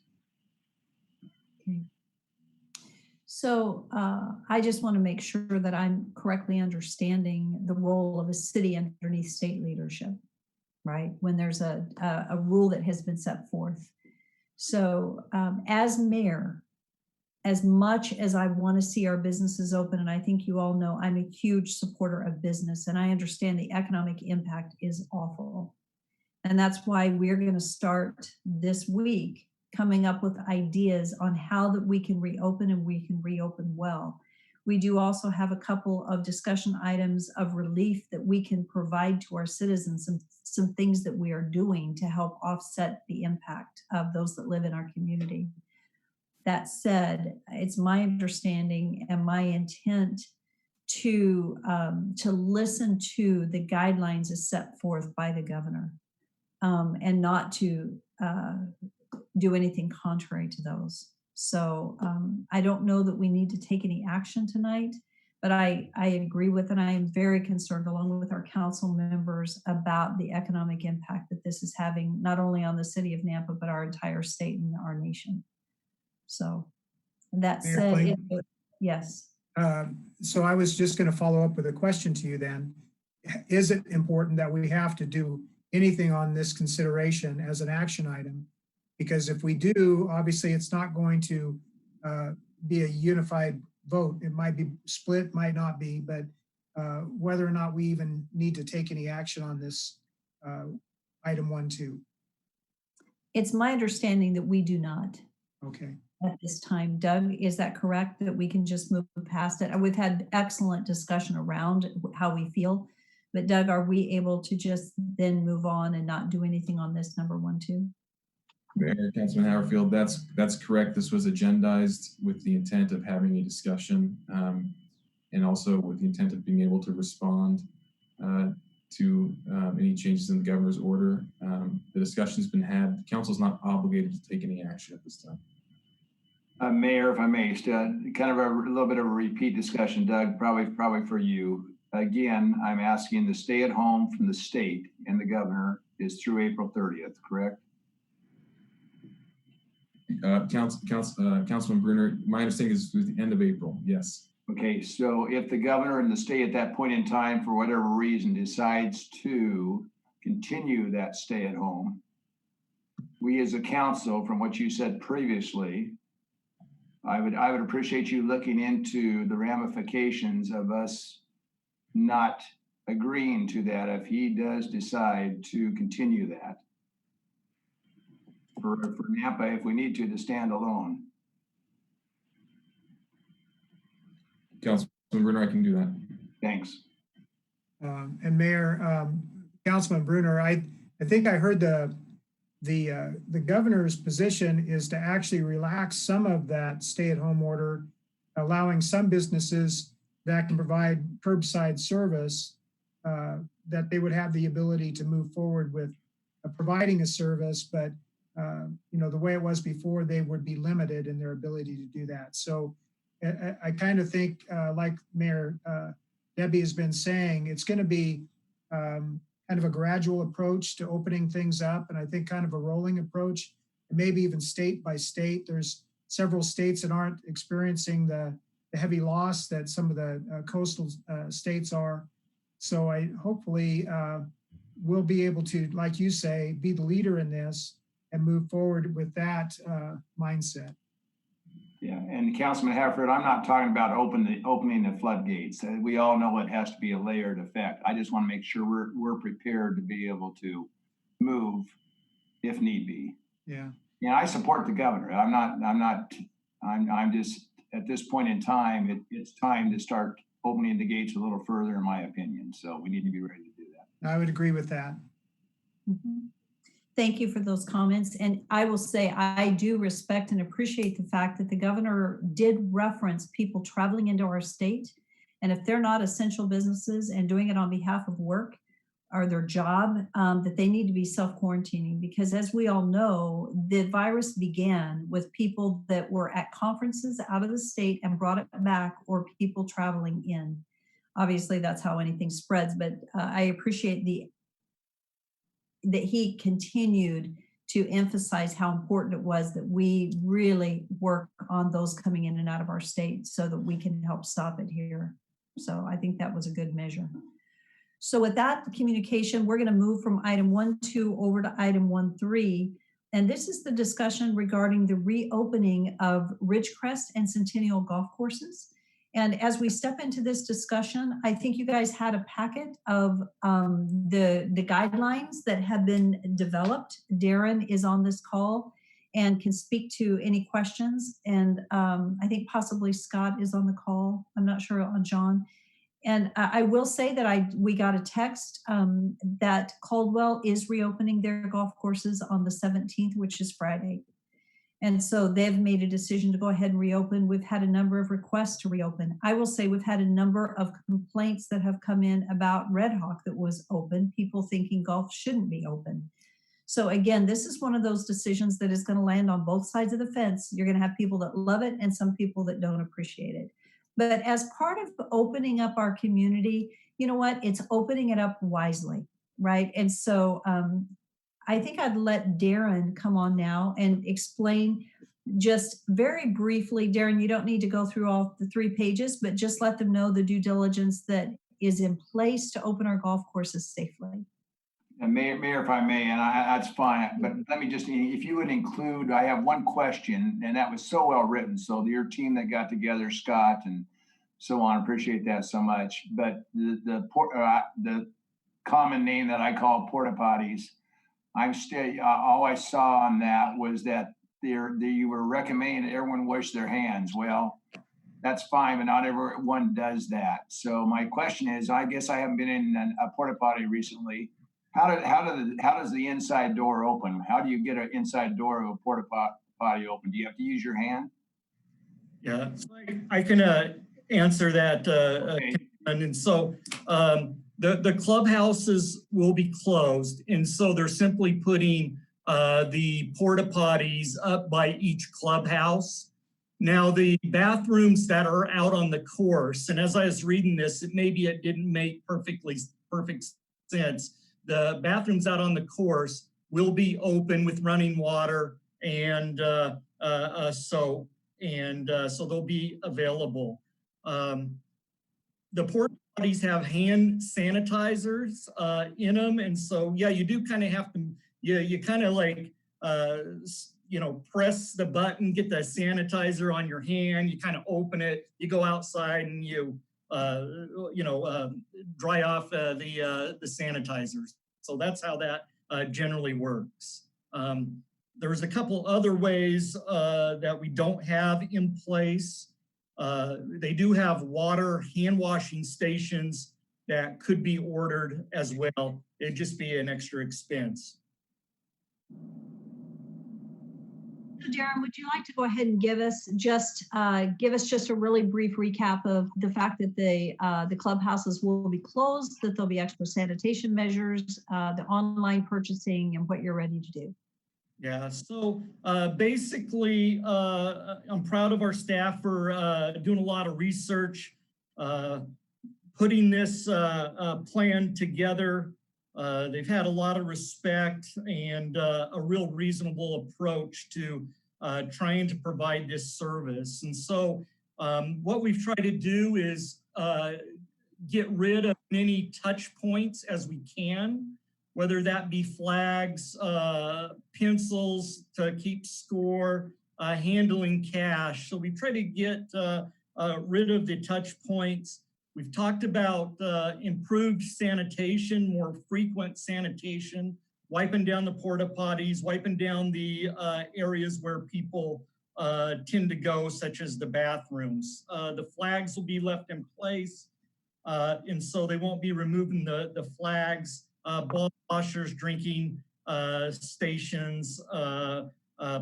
Okay. So I just want to make sure that I'm correctly understanding the role of a city underneath state leadership, right? When there's a rule that has been set forth. So as mayor, as much as I want to see our businesses open, and I think you all know I'm a huge supporter of business, and I understand the economic impact is awful. And that's why we're going to start this week coming up with ideas on how that we can reopen and we can reopen well. We do also have a couple of discussion items of relief that we can provide to our citizens, and some things that we are doing to help offset the impact of those that live in our community. That said, it's my understanding and my intent to listen to the guidelines as set forth by the governor, and not to do anything contrary to those. So I don't know that we need to take any action tonight, but I agree with, and I am very concerned along with our council members about the economic impact that this is having, not only on the city of Nampa, but our entire state and our nation. So that Mayor said, Clayton? yes. So I was just going to follow up with a question to you then. Is it important that we have to do anything on this consideration as an action item? Because if we do, obviously it's not going to be a unified vote. It might be split, might not be, but whether or not we even need to take any action on this item 1-2. It's my understanding that we do not. Okay. At this time. Doug, is that correct, that we can just move past it? We've had excellent discussion around how we feel, but Doug, are we able to just then move on and not do anything on this number 1-2? Mayor, Councilman Haverfield, that's correct. This was agendized with the intent of having a discussion, and also with the intent of being able to respond to any changes in the governor's order. The discussion's been had. The council's not obligated to take any action at this time. Mayor, if I may, kind of a little bit of a repeat discussion, Doug, probably for you. Again, I'm asking the stay at home from the state and the governor is through April 30th, correct? Councilman Bruner, my understanding is through the end of April, yes. Okay, so if the governor and the state at that point in time, for whatever reason, decides to continue that stay at home, we as a council, from what you said previously, I would appreciate you looking into the ramifications of us not agreeing to that if he does decide to continue that. For Nampa, if we need to stand alone. Councilman Bruner, I can do that. Thanks. And Mayor, Councilman Bruner, I think I heard the governor's position is to actually relax some of that stay-at-home order, allowing some businesses that can provide curbside service, that they would have the ability to move forward with providing a service, but the way it was before, they would be limited in their ability to do that. So I kind of think, like Mayor Debbie has been saying, it's going to be kind of a gradual approach to opening things up, and I think kind of a rolling approach, and maybe even state by state. There's several states that aren't experiencing the heavy loss that some of the coastal states are. So I hopefully we'll be able to, like you say, be the leader in this and move forward with that mindset. Yeah, and Councilman Haverford, I'm not talking about opening the floodgates. We all know it has to be a layered effect. I just want to make sure we're prepared to be able to move if need be. Yeah. Yeah, I support the governor. I'm just, at this point in time, it's time to start opening the gates a little further, in my opinion. So we need to be ready to do that. I would agree with that. Mhm. Thank you for those comments. And I will say, I do respect and appreciate the fact that the governor did reference people traveling into our state. And if they're not essential businesses and doing it on behalf of work or their job, that they need to be self-quarantining, because as we all know, the virus began with people that were at conferences out of the state and brought it back, or people traveling in. Obviously, that's how anything spreads, but I appreciate that he continued to emphasize how important it was that we really work on those coming in and out of our state so that we can help stop it here. So I think that was a good measure. So with that communication, we're going to move from item 1.2 over to item 1.3. And this is the discussion regarding the reopening of Ridgecrest and Centennial golf courses. And as we step into this discussion, I think you guys had a packet of the guidelines that have been developed. Darren is on this call and can speak to any questions. And I think possibly Scott is on the call. I'm not sure on John. And I will say that we got a text that Caldwell is reopening their golf courses on the 17th, which is Friday. And so they've made a decision to go ahead and reopen. We've had a number of requests to reopen. I will say we've had a number of complaints that have come in about Red Hawk that was open, people thinking golf shouldn't be open. So again, this is one of those decisions that is going to land on both sides of the fence. You're going to have people that love it and some people that don't appreciate it. But as part of opening up our community, you know what? It's opening it up wisely, right? And so I think I'd let Darren come on now and explain just very briefly. Darren, you don't need to go through all the 3 pages, but just let them know the due diligence that is in place to open our golf courses safely. And Mayor, if I may, and that's fine, but let me just, if you would include, I have one question, and that was so well written. So your team that got together, Scott and so on, appreciate that so much. But the common name that I call porta potties, all I saw on that was that you were recommending that everyone wash their hands. Well, that's fine, but not everyone does that. So my question is, I guess I haven't been in a porta potty recently. How does the inside door open? How do you get an inside door of a porta potty open? Do you have to use your hand? Yeah, so I can answer that. Okay. And so the clubhouses will be closed, and so they're simply putting the porta potties up by each clubhouse. Now the bathrooms that are out on the course, and as I was reading this, maybe it didn't make perfect sense. The bathrooms out on the course will be open with running water and soap, and so they'll be available. The porta potties have hand sanitizers in them, and so yeah, you do kind of have to, you kind of like press the button, get the sanitizer on your hand, you kind of open it, you go outside and you dry off the sanitizers. So that's how that generally works. There's a couple other ways that we don't have in place. They do have water hand washing stations that could be ordered as well. It'd just be an extra expense. Darren, would you like to go ahead and give us just a really brief recap of the fact that the clubhouses will be closed, that there'll be extra sanitation measures, the online purchasing, and what you're ready to do? Yeah, so basically, I'm proud of our staff for doing a lot of research, putting this plan together. They've had a lot of respect and a real reasonable approach to trying to provide this service. And so what we've tried to do is get rid of many touch points as we can, whether that be flags, pencils to keep score, handling cash. So we try to get rid of the touch points. We've talked about improved sanitation, more frequent sanitation wiping down the porta potties, wiping down the areas where people tend to go, such as the bathrooms. The flags will be left in place, and so they won't be removing the flags. Ball washers, drinking stations,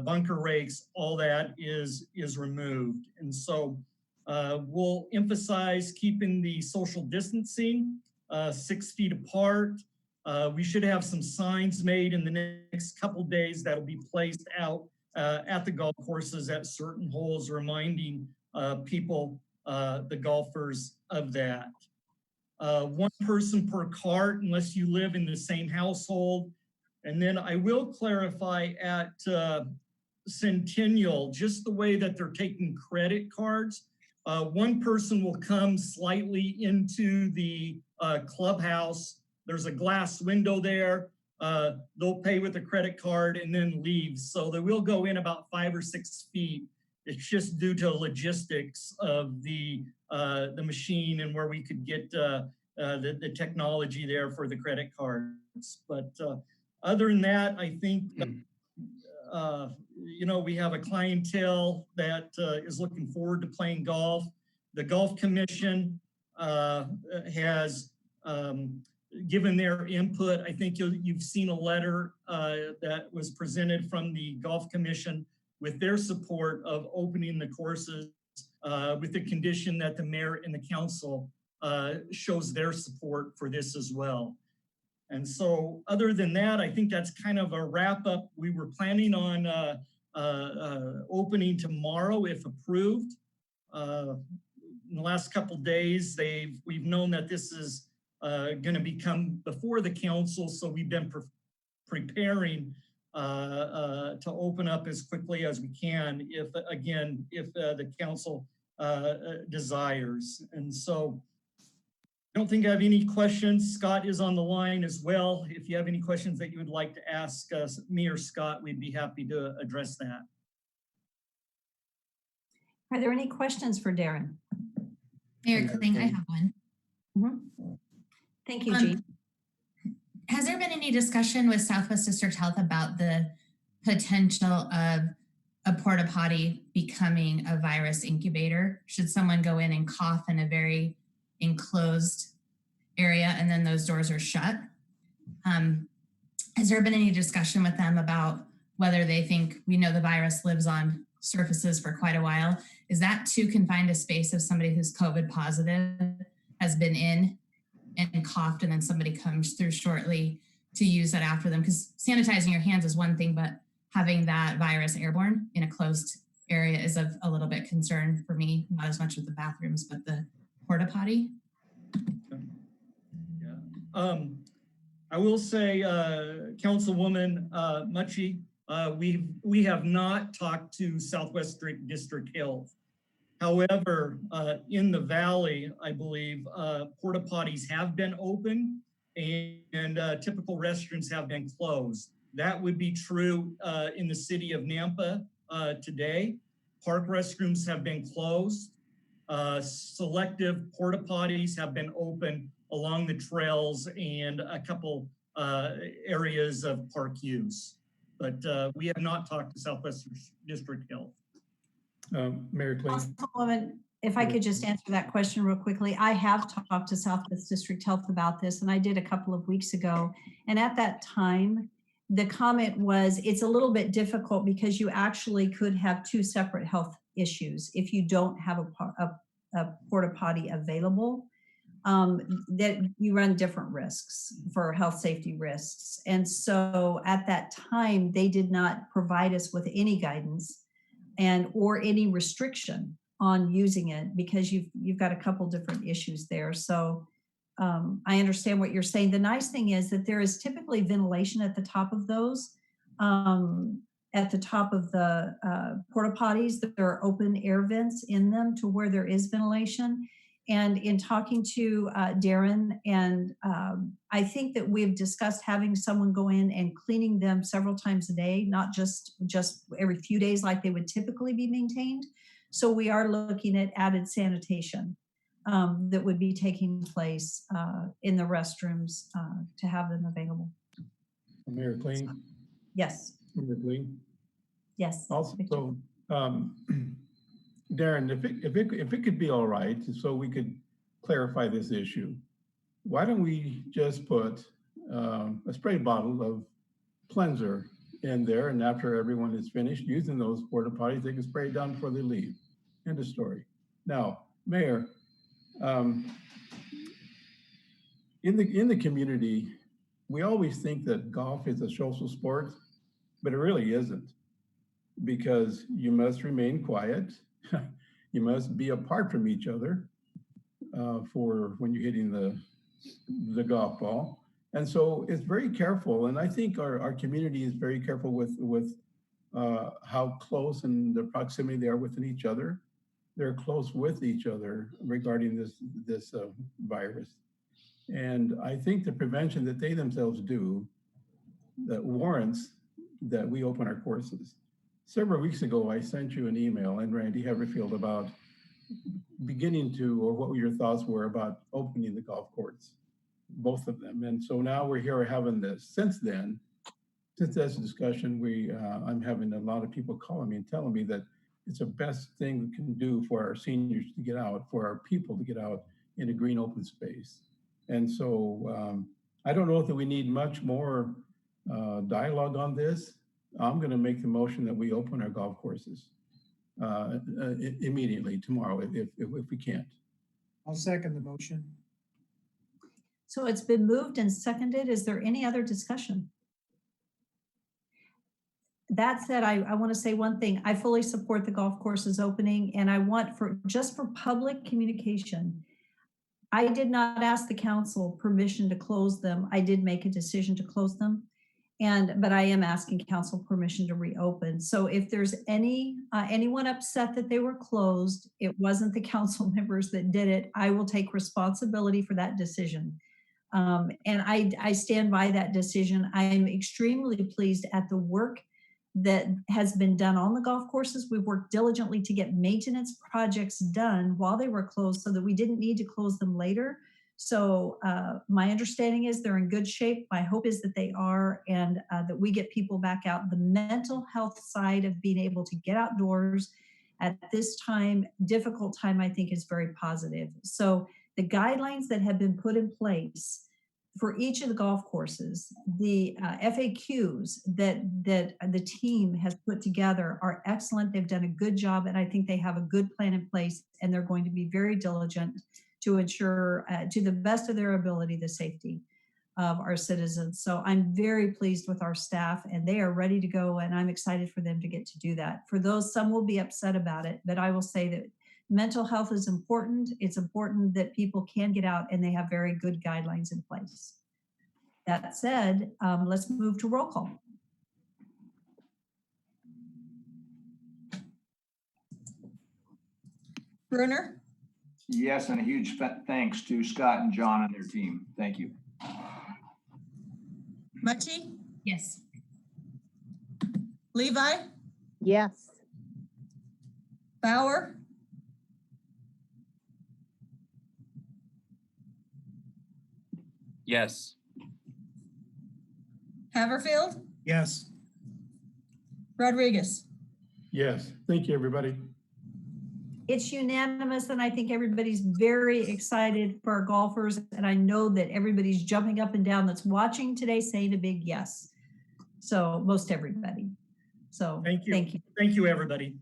bunker rakes, all that is removed. And so we'll emphasize keeping the social distancing 6 feet apart. We should have some signs made in the next couple days that'll be placed out at the golf courses at certain holes, reminding people, the golfers, of that. One person per cart unless you live in the same household. And then I will clarify at Centennial, just the way that they're taking credit cards. One person will come slightly into the clubhouse. There's a glass window there. They'll pay with a credit card and then leave. So they will go in about 5 or 6 feet. It's just due to logistics of the machine and where we could get the technology there for the credit cards. But other than that, I think, you know, we have a clientele that is looking forward to playing golf. The Golf Commission has given their input. I think you've seen a letter that was presented from the Golf Commission with their support of opening the courses with the condition that the mayor and the council shows their support for this as well. And so other than that, I think that's kind of a wrap up. We were planning on opening tomorrow if approved. In the last couple of days, we've known that this is going to become before the council, so we've been preparing to open up as quickly as we can if the council desires. And so I don't think I have any questions. Scott is on the line as well. If you have any questions that you would like to ask me or Scott, we'd be happy to address that. Are there any questions for Darren? Mayor Kling, I have one. Mm-hmm. Thank you, Jean. Has there been any discussion with Southwest District Health about the potential of a porta potty becoming a virus incubator? Should someone go in and cough in a very enclosed area and then those doors are shut? Has there been any discussion with them about whether they think, we know the virus lives on surfaces for quite a while, is that too confined a space of somebody who's COVID positive has been in and coughed and then somebody comes through shortly to use that after them? Because sanitizing your hands is one thing, but having that virus airborne in a closed area is of a little bit concern for me, not as much with the bathrooms, but the porta potty. Yeah. I will say, Councilwoman Mucci, we have not talked to Southwest District Health. However, in the Valley, I believe porta potties have been open and typical restrooms have been closed. That would be true in the city of Nampa today. Park restrooms have been closed. Selective porta potties have been open along the trails and a couple areas of park use. But we have not talked to Southwest District Health. Mayor Kling. Councilwoman, if I could just answer that question real quickly. I have talked to Southwest District Health about this, and I did a couple of weeks ago. And at that time, the comment was, it's a little bit difficult because you actually could have two separate health issues if you don't have a porta potty available. That you run different risks for health safety risks. And so at that time, they did not provide us with any guidance or any restriction on using it because you've got a couple different issues there. So I understand what you're saying. The nice thing is that there is typically ventilation at the top of those. At the top of the porta potties, there are open air vents in them to where there is ventilation. And in talking to Darren, and I think that we've discussed having someone go in and cleaning them several times a day, not just every few days like they would typically be maintained. So we are looking at added sanitation that would be taking place in the restrooms to have them available. Mayor Clean, Yes, Mayor Clean. yes. Also, Darren, if it could be all right, so we could clarify this issue, why don't we just put a spray bottle of cleanser in there, and after everyone is finished using those porta potties, they can spray it down before they leave. End of story. Now, Mayor, in the community, we always think that golf is a social sport, but it really isn't, because you must remain quiet. You must be apart from each other for when you're hitting the golf ball. And so it's very careful. And I think our community is very careful with how close and the proximity they are within each other. They're close with each other regarding this virus. And I think the prevention that they themselves do that warrants that we open our courses. Several weeks ago, I sent you an email, and Randy Haverfield, about beginning to, or what your thoughts were about opening the golf courts, both of them. And so now we're here having this. Since then, since this discussion, I'm having a lot of people calling me and telling me that it's the best thing we can do for our seniors to get out, for our people to get out in a green open space. And so I don't know if we need much more dialogue on this. I'm going to make the motion that we open our golf courses immediately tomorrow if we can't. I'll second the motion. So it's been moved and seconded. Is there any other discussion? That said, I want to say one thing. I fully support the golf courses opening, and I want just for public communication, I did not ask the council permission to close them. I did make a decision to close them, but I am asking council permission to reopen. So if there's anyone upset that they were closed, it wasn't the council members that did it. I will take responsibility for that decision. And I stand by that decision. I am extremely pleased at the work that has been done on the golf courses. We've worked diligently to get maintenance projects done while they were closed so that we didn't need to close them later. So my understanding is they're in good shape. My hope is that they are, and that we get people back out. The mental health side of being able to get outdoors at this time, difficult time, I think is very positive. So the guidelines that have been put in place for each of the golf courses, the FAQs that the team has put together are excellent. They've done a good job, and I think they have a good plan in place, and they're going to be very diligent to ensure, to the best of their ability, the safety of our citizens. So I'm very pleased with our staff, and they are ready to go, and I'm excited for them to get to do that. For those, some will be upset about it, but I will say that mental health is important. It's important that people can get out, and they have very good guidelines in place. That said, let's move to roll call. Bruner, Yes, and a huge thanks to Scott and John and their team. Thank you. Mucci, Yes. Levi, Yes. Bauer, Yes. Haverfield, Yes. Rodriguez. Yes, thank you, everybody. It's unanimous, and I think everybody's very excited for our golfers, and I know that everybody's jumping up and down that's watching today saying a big yes. So most everybody. So Thank you. Thank you. Thank you, everybody.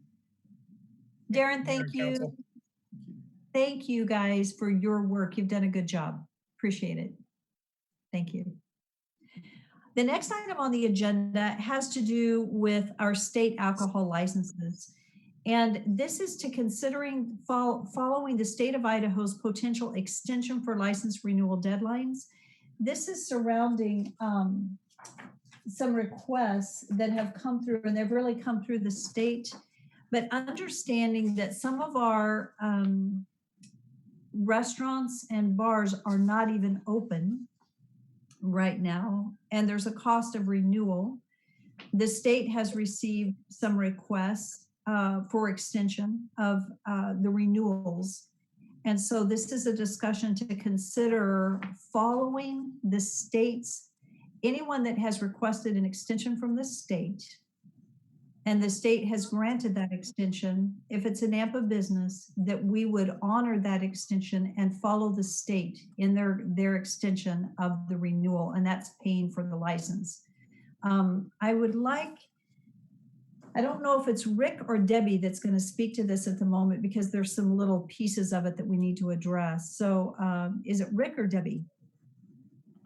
Darren, thank you. Council. Thank you guys for your work. You've done a good job. Appreciate it. Thank you. The next item on the agenda has to do with our state alcohol licenses. And this is to considering following the state of Idaho's potential extension for license renewal deadlines. This is surrounding some requests that have come through, and they've really come through the state, but understanding that some of our restaurants and bars are not even open right now, and there's a cost of renewal. The state has received some requests for extension of the renewals. And so this is a discussion to consider following the state's anyone that has requested an extension from the state, and the state has granted that extension, if it's a Nampa business, that we would honor that extension and follow the state in their extension of the renewal, and that's paying for the license. I would like, I don't know if it's Rick or Debbie that's going to speak to this at the moment, because there's some little pieces of it that we need to address. So is it Rick or Debbie?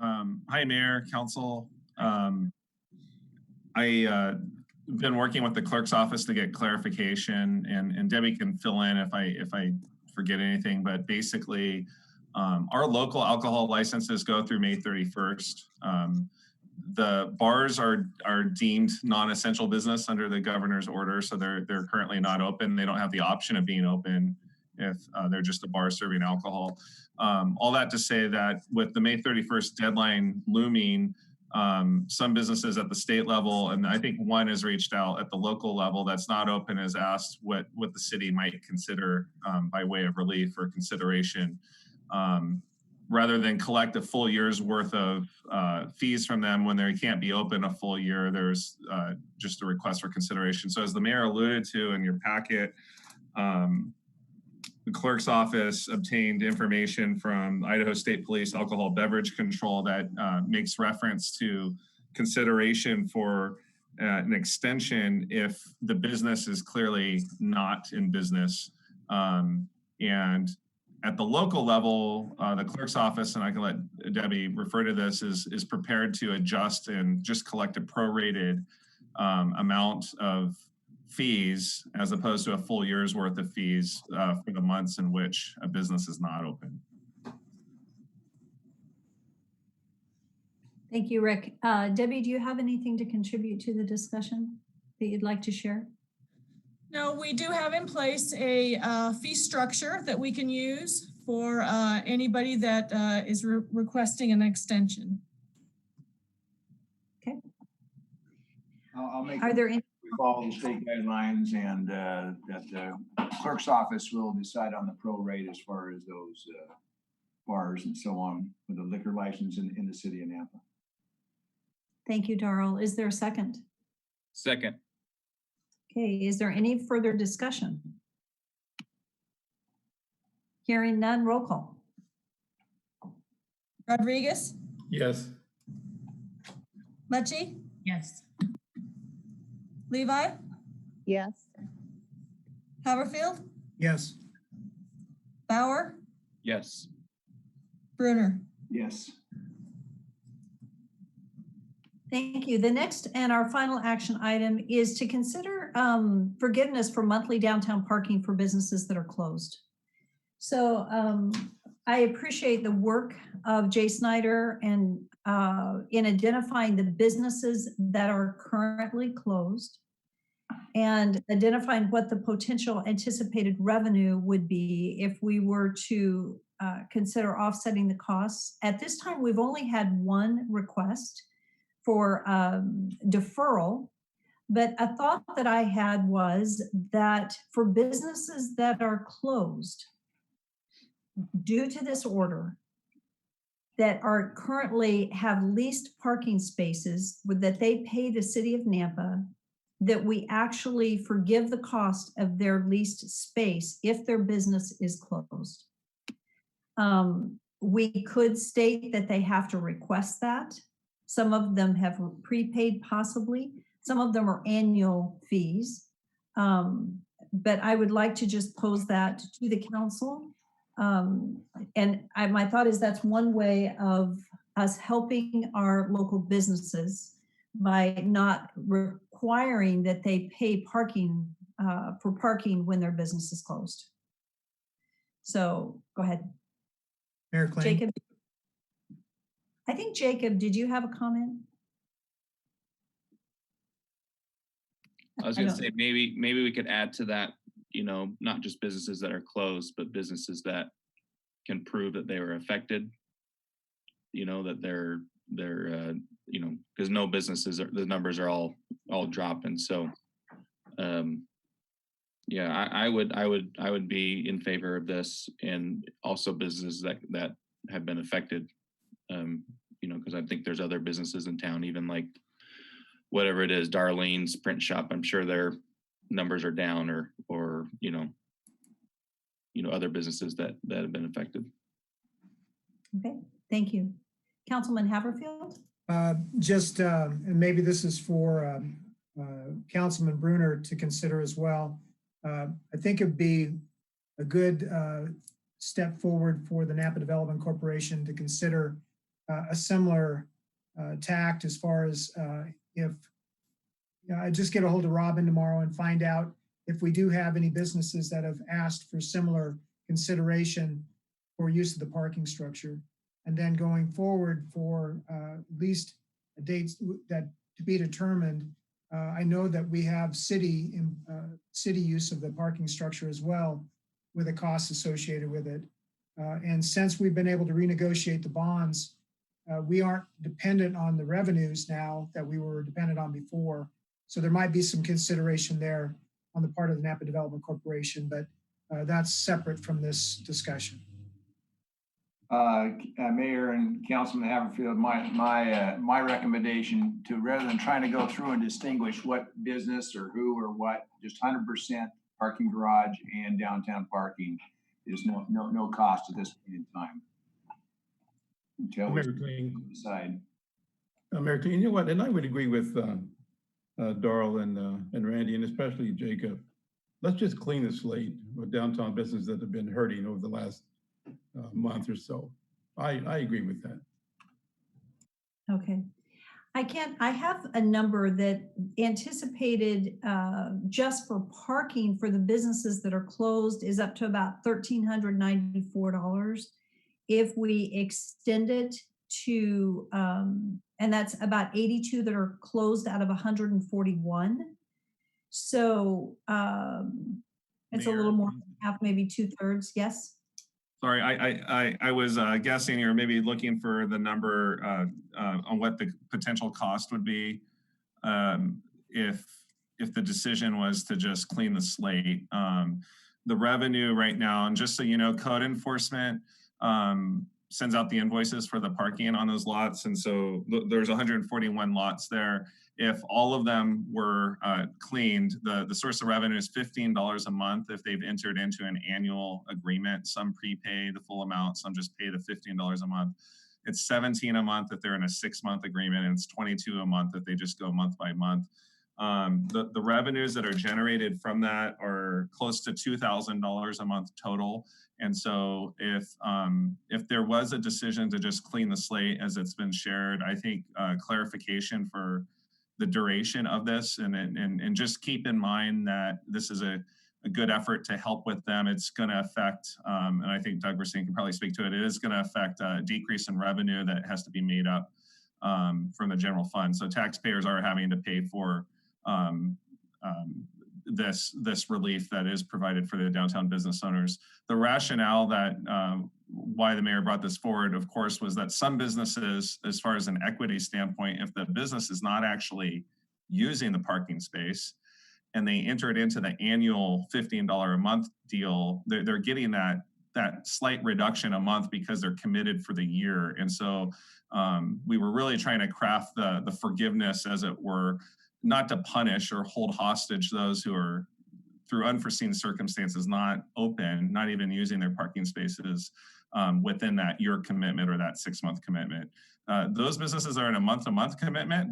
Hi, Mayor, Council. I've been working with the clerk's office to get clarification, and Debbie can fill in if I forget anything. But basically, our local alcohol licenses go through May 31st. The bars are deemed non-essential business under the governor's order, so they're currently not open. They don't have the option of being open if they're just a bar serving alcohol. All that to say that with the May 31st deadline looming, some businesses at the state level, and I think one has reached out at the local level that's not open, has asked what the city might consider by way of relief or consideration. Rather than collect a full year's worth of fees from them when they can't be open a full year, there's just a request for consideration. So as the mayor alluded to in your packet, the clerk's office obtained information from Idaho State Police Alcohol Beverage Control that makes reference to consideration for an extension if the business is clearly not in business. And at the local level, the clerk's office, and I can let Debbie refer to this, is prepared to adjust and just collect a prorated amount of fees as opposed to a full year's worth of fees for the months in which a business is not open. Thank you, Rick. Debbie, do you have anything to contribute to the discussion that you'd like to share? No, we do have in place a fee structure that we can use for anybody that is requesting an extension. Okay. I'll make. Are there any? We follow the state guidelines, and that the clerk's office will decide on the pro rate as far as those bars and so on with the liquor license in the city of Nampa. Thank you, Darrell. Is there a second? Second. Okay, is there any further discussion? Hearing none, roll call. Rodriguez, Yes. Mucci, Yes. Levi, Yes. Haverfield, Yes. Bauer, Yes. Bruner. Yes. Thank you. The next and our final action item is to consider forgiveness for monthly downtown parking for businesses that are closed. So I appreciate the work of Jay Snyder and in identifying the businesses that are currently closed and identifying what the potential anticipated revenue would be if we were to consider offsetting the costs. At this time, we've only had one request for deferral, but a thought that I had was that for businesses that are closed due to this order, that are currently have leased parking spaces that they pay the city of Nampa, that we actually forgive the cost of their leased space if their business is closed. We could state that they have to request that. Some of them have prepaid possibly. Some of them are annual fees. But I would like to just pose that to the council. My thought is that's one way of us helping our local businesses by not requiring that they pay parking for parking when their business is closed. So go ahead. Mayor Klain. Jacob. I think Jacob, did you have a comment? I was going to say maybe we could add to that, you know, not just businesses that are closed, but businesses that can prove that they were affected. You know, that they're you know, because no businesses the numbers are all dropping. So yeah, I would be in favor of this, and also businesses that have been affected you know, because I think there's other businesses in town, even like whatever it is, Darlene's print shop. I'm sure their numbers are down, or you know, other businesses that have been affected. Okay, thank you. Councilman Haverfield? And maybe this is for Councilman Bruner to consider as well. I think it'd be a good step forward for the Napa Development Corporation to consider a similar tact as far as if I just get a hold of Robin tomorrow and find out if we do have any businesses that have asked for similar consideration for use of the parking structure. And then going forward for at least dates that to be determined, I know that we have city use of the parking structure as well, with a cost associated with it. And since we've been able to renegotiate the bonds, we aren't dependent on the revenues now that we were dependent on before. So there might be some consideration there on the part of the Napa Development Corporation, but that's separate from this discussion. Mayor and Councilman Haverfield, my recommendation to, rather than trying to go through and distinguish what business or who or what, just 100% parking garage and downtown parking is no cost at this point in time until we decide. Mayor Clean, you know what? And I would agree with Darrell and Randy, and especially Jacob. Let's just clean the slate with downtown businesses that have been hurting over the last month or so. I agree with that. Okay. I have a number that anticipated just for parking for the businesses that are closed is up to about $1,394. If we extend it to, and that's about 82 that are closed out of 141. So it's Mayor, a little more than half, maybe 2/3. Yes. Sorry, I was guessing or maybe looking for the number on what the potential cost would be if the decision was to just clean the slate. The revenue right now, and just so you know, code enforcement sends out the invoices for the parking on those lots, and so there's 141 lots there. If all of them were cleaned, the source of revenue is $15 a month if they've entered into an annual agreement. Some prepay the full amount, some just pay the $15 a month. It's $17 a month if they're in a 6-month agreement, and it's $22 a month if they just go month by month. The revenues that are generated from that are close to $2,000 a month total. And so if there was a decision to just clean the slate as it's been shared, I think clarification for the duration of this and just keep in mind that this is a good effort to help with them. It's going to affect, and I think Doug Racine can probably speak to it, it is going to affect a decrease in revenue that has to be made up from the general fund. So taxpayers are having to pay for this relief that is provided for the downtown business owners. The rationale that why the mayor brought this forward, of course, was that some businesses, as far as an equity standpoint, if the business is not actually using the parking space and they entered into the annual $15 a month deal, they're getting that slight reduction a month because they're committed for the year. And so we were really trying to craft the forgiveness, as it were, not to punish or hold hostage those who are, through unforeseen circumstances, not open, not even using their parking spaces within that year commitment or that 6-month commitment. Those businesses are in a month-to-month commitment.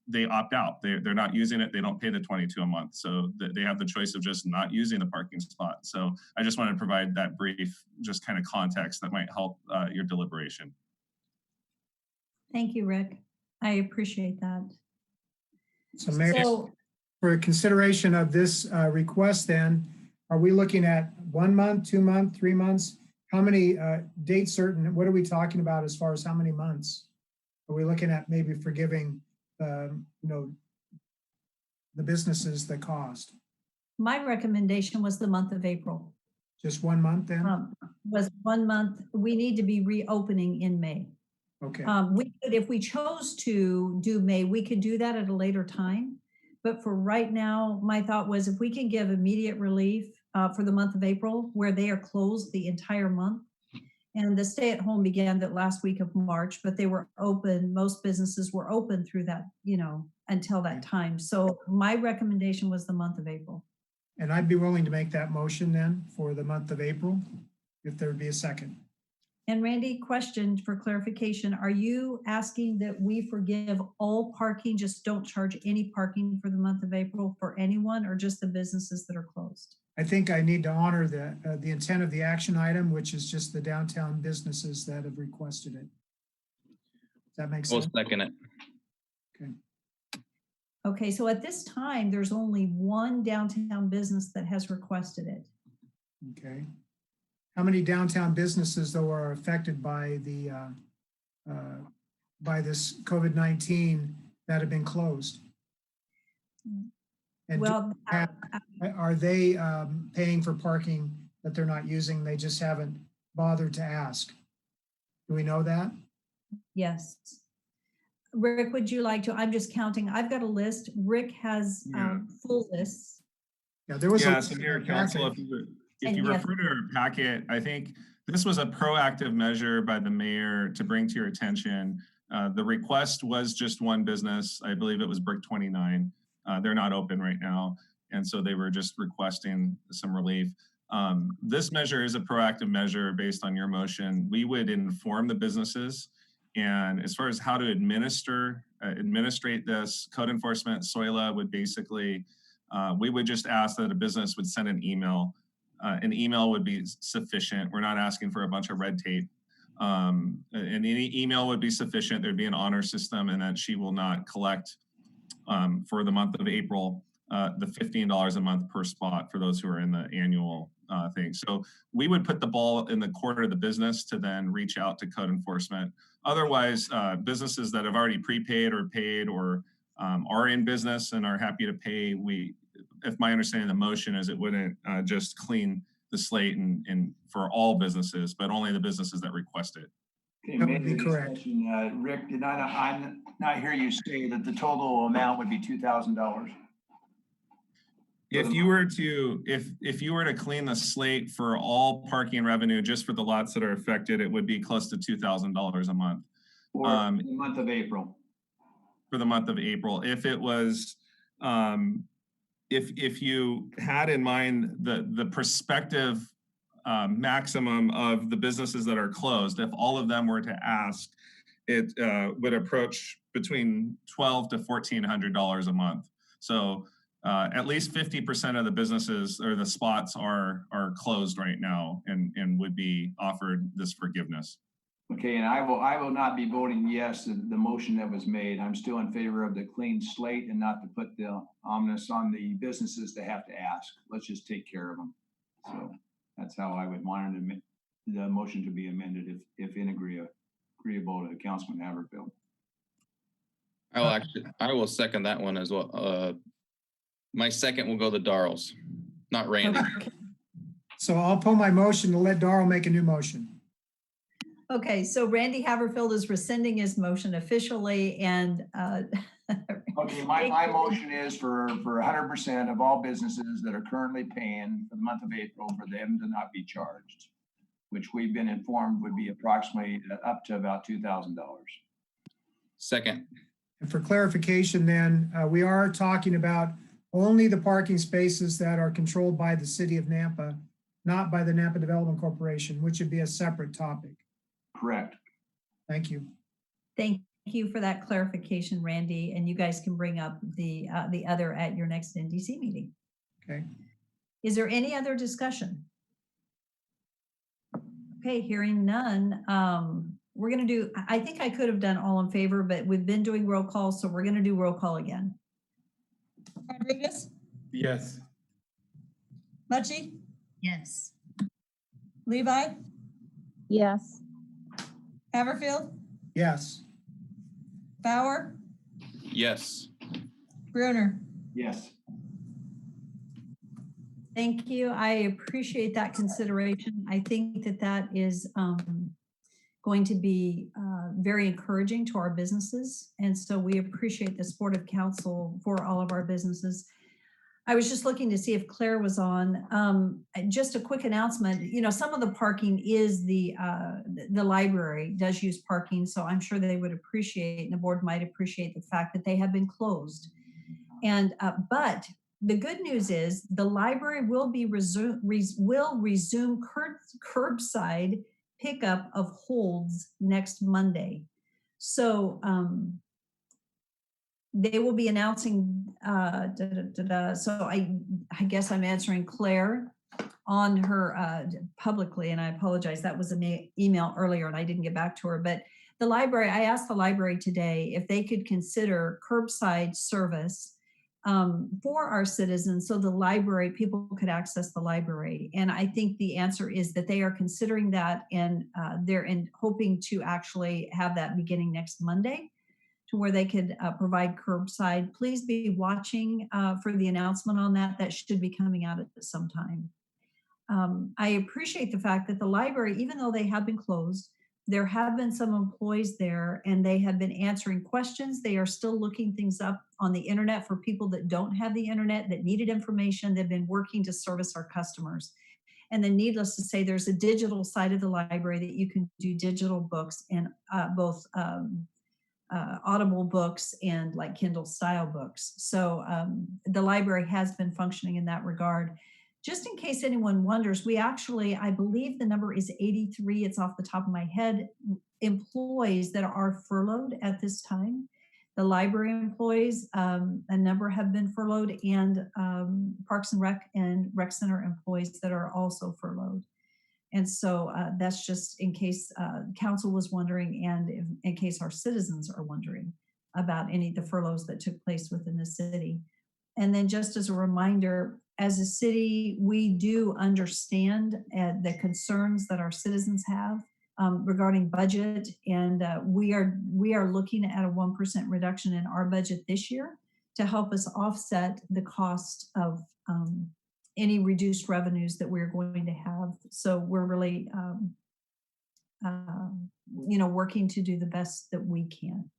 They opt out. They're not using it. They don't pay the $22 a month. So they have the choice of just not using the parking spot. So I just wanted to provide that brief, just kind of context that might help your deliberation. Thank you, Rick. I appreciate that. So Mayor, for consideration of this request, then, are we looking at 1 month, 2 months, 3 months? How many date certain, what are we talking about as far as how many months? Are we looking at maybe forgiving, the businesses the cost? My recommendation was the month of April. Just 1 month then? Was 1 month. We need to be reopening in May. Okay. We could, if we chose to do May, we could do that at a later time. But for right now, my thought was if we can give immediate relief for the month of April, where they are closed the entire month, And the stay at home began that last week of March, but they were open. Most businesses were open through that, until that time. So my recommendation was the month of April. And I'd be willing to make that motion then for the month of April, if there would be a second. And Randy, question for clarification. Are you asking that we forgive all parking, just don't charge any parking for the month of April for anyone, or just the businesses that are closed? I think I need to honor the intent of the action item, which is just the downtown businesses that have requested it. Does that make We'll sense? second it. Okay. Okay, so at this time, there's only one downtown business that has requested it. Okay. How many downtown businesses, though, are affected by by this COVID-19 that have been closed? And Well, are they paying for parking that they're not using? They just haven't bothered to ask. Do we know that? yes. Rick, would you like to? I'm just counting. I've got a list. Rick has full lists. Yeah, there was Yeah, a so Mayor Council, if you And yes. refer to our packet, I think this was a proactive measure by the mayor to bring to your attention. The request was just one business. I believe it was Brick 29. They're not open right now. And so they were just requesting some relief. This measure is a proactive measure based on your motion. We would inform the businesses. And as far as how to administrate this, code enforcement, SOILA would basically, we would just ask that a business would send an email. An email would be sufficient. We're not asking for a bunch of red tape. And any email would be sufficient. There'd be an honor system, and that she will not collect for the month of April, the $15 a month per spot for those who are in the annual thing. So we would put the ball in the court of the business to then reach out to code enforcement. Otherwise, businesses that have already prepaid or paid or are in business and are happy to pay, if my understanding of the motion is it wouldn't just clean the slate and for all businesses, but only the businesses that request it. Okay, That would be maybe correct. Rick, did I not hear you say that the total amount would be $2,000? If you were to clean the slate for all parking revenue just for the lots that are affected, it would be close to $2,000 a month. For the month of April. For the month of April. If it was, if you had in mind the prospective maximum of the businesses that are closed, if all of them were to ask, it would approach between $1,200 to $1,400 a month. So at least 50% of the businesses or the spots are closed right now and would be offered this forgiveness. Okay, and I will not be voting yes to the motion that was made. I'm still in favor of the clean slate and not to put the ominous on the businesses that have to ask. Let's just take care of them. So that's how I would want the motion to be amended if agreeable to Councilman Haverfield. I will second that one as well. My second will go to Darrell's, not Randy. Okay. So I'll pull my motion to let Darrell make a new motion. Okay, so Randy Haverfield is rescinding his motion officially, and Okay, my motion is for 100% of all businesses that are currently paying for the month of April for them to not be charged, which we've been informed would be approximately up to about $2,000. Second. And for clarification then, we are talking about only the parking spaces that are controlled by the city of Nampa, not by the Nampa Development Corporation, which would be a separate topic. Correct. Thank you. thank you for that clarification, Randy. And you guys can bring up the other at your next NDC meeting. Okay. Is there any other discussion? Okay, hearing none. We're going to do, I think I could have done all in favor, but we've been doing roll call, so we're going to do roll call again. Rodriguez, Yes. Mucci, Yes. Levi, Yes. Haverfield, Yes. Bauer, Yes. Bruner. Yes. Thank you. I appreciate that consideration. I think that is going to be very encouraging to our businesses. And so we appreciate the support of council for all of our businesses. I was just looking to see if Claire was on. Just a quick announcement. You know, some of the parking is the library does use parking, so I'm sure they would appreciate, and the board might appreciate the fact that they have been closed. And but the good news is the library will resume curbside pickup of holds next Monday. So they will be announcing, so I guess I'm answering Claire on her publicly, and I apologize. That was an email earlier and I didn't get back to her. But the library, I asked the library today if they could consider curbside service for our citizens so the library, people could access the library. And I think the answer is that they are considering that, and they're hoping to actually have that beginning next Monday, to where they could provide curbside. Please be watching for the announcement on that. That should be coming out at some time. I appreciate the fact that the library, even though they have been closed, there have been some employees there and they have been answering questions. They are still looking things up on the internet for people that don't have the internet, that needed information. They've been working to service our customers. And then needless to say, there's a digital side of the library that you can do digital books and both Audible books and like Kindle style books. So the library has been functioning in that regard. Just in case anyone wonders, we actually, I believe the number is 83, it's off the top of my head, employees that are furloughed at this time. The library employees, a number have been furloughed, and Parks and Rec Center employees that are also furloughed. And so that's just in case council was wondering, and in case our citizens are wondering about any of the furloughs that took place within the city. And then just as a reminder, as a city, we do understand the concerns that our citizens have regarding budget. And we are looking at a 1% reduction in our budget this year to help us offset the cost of any reduced revenues that we're going to have. So we're really, working to do the best that we can.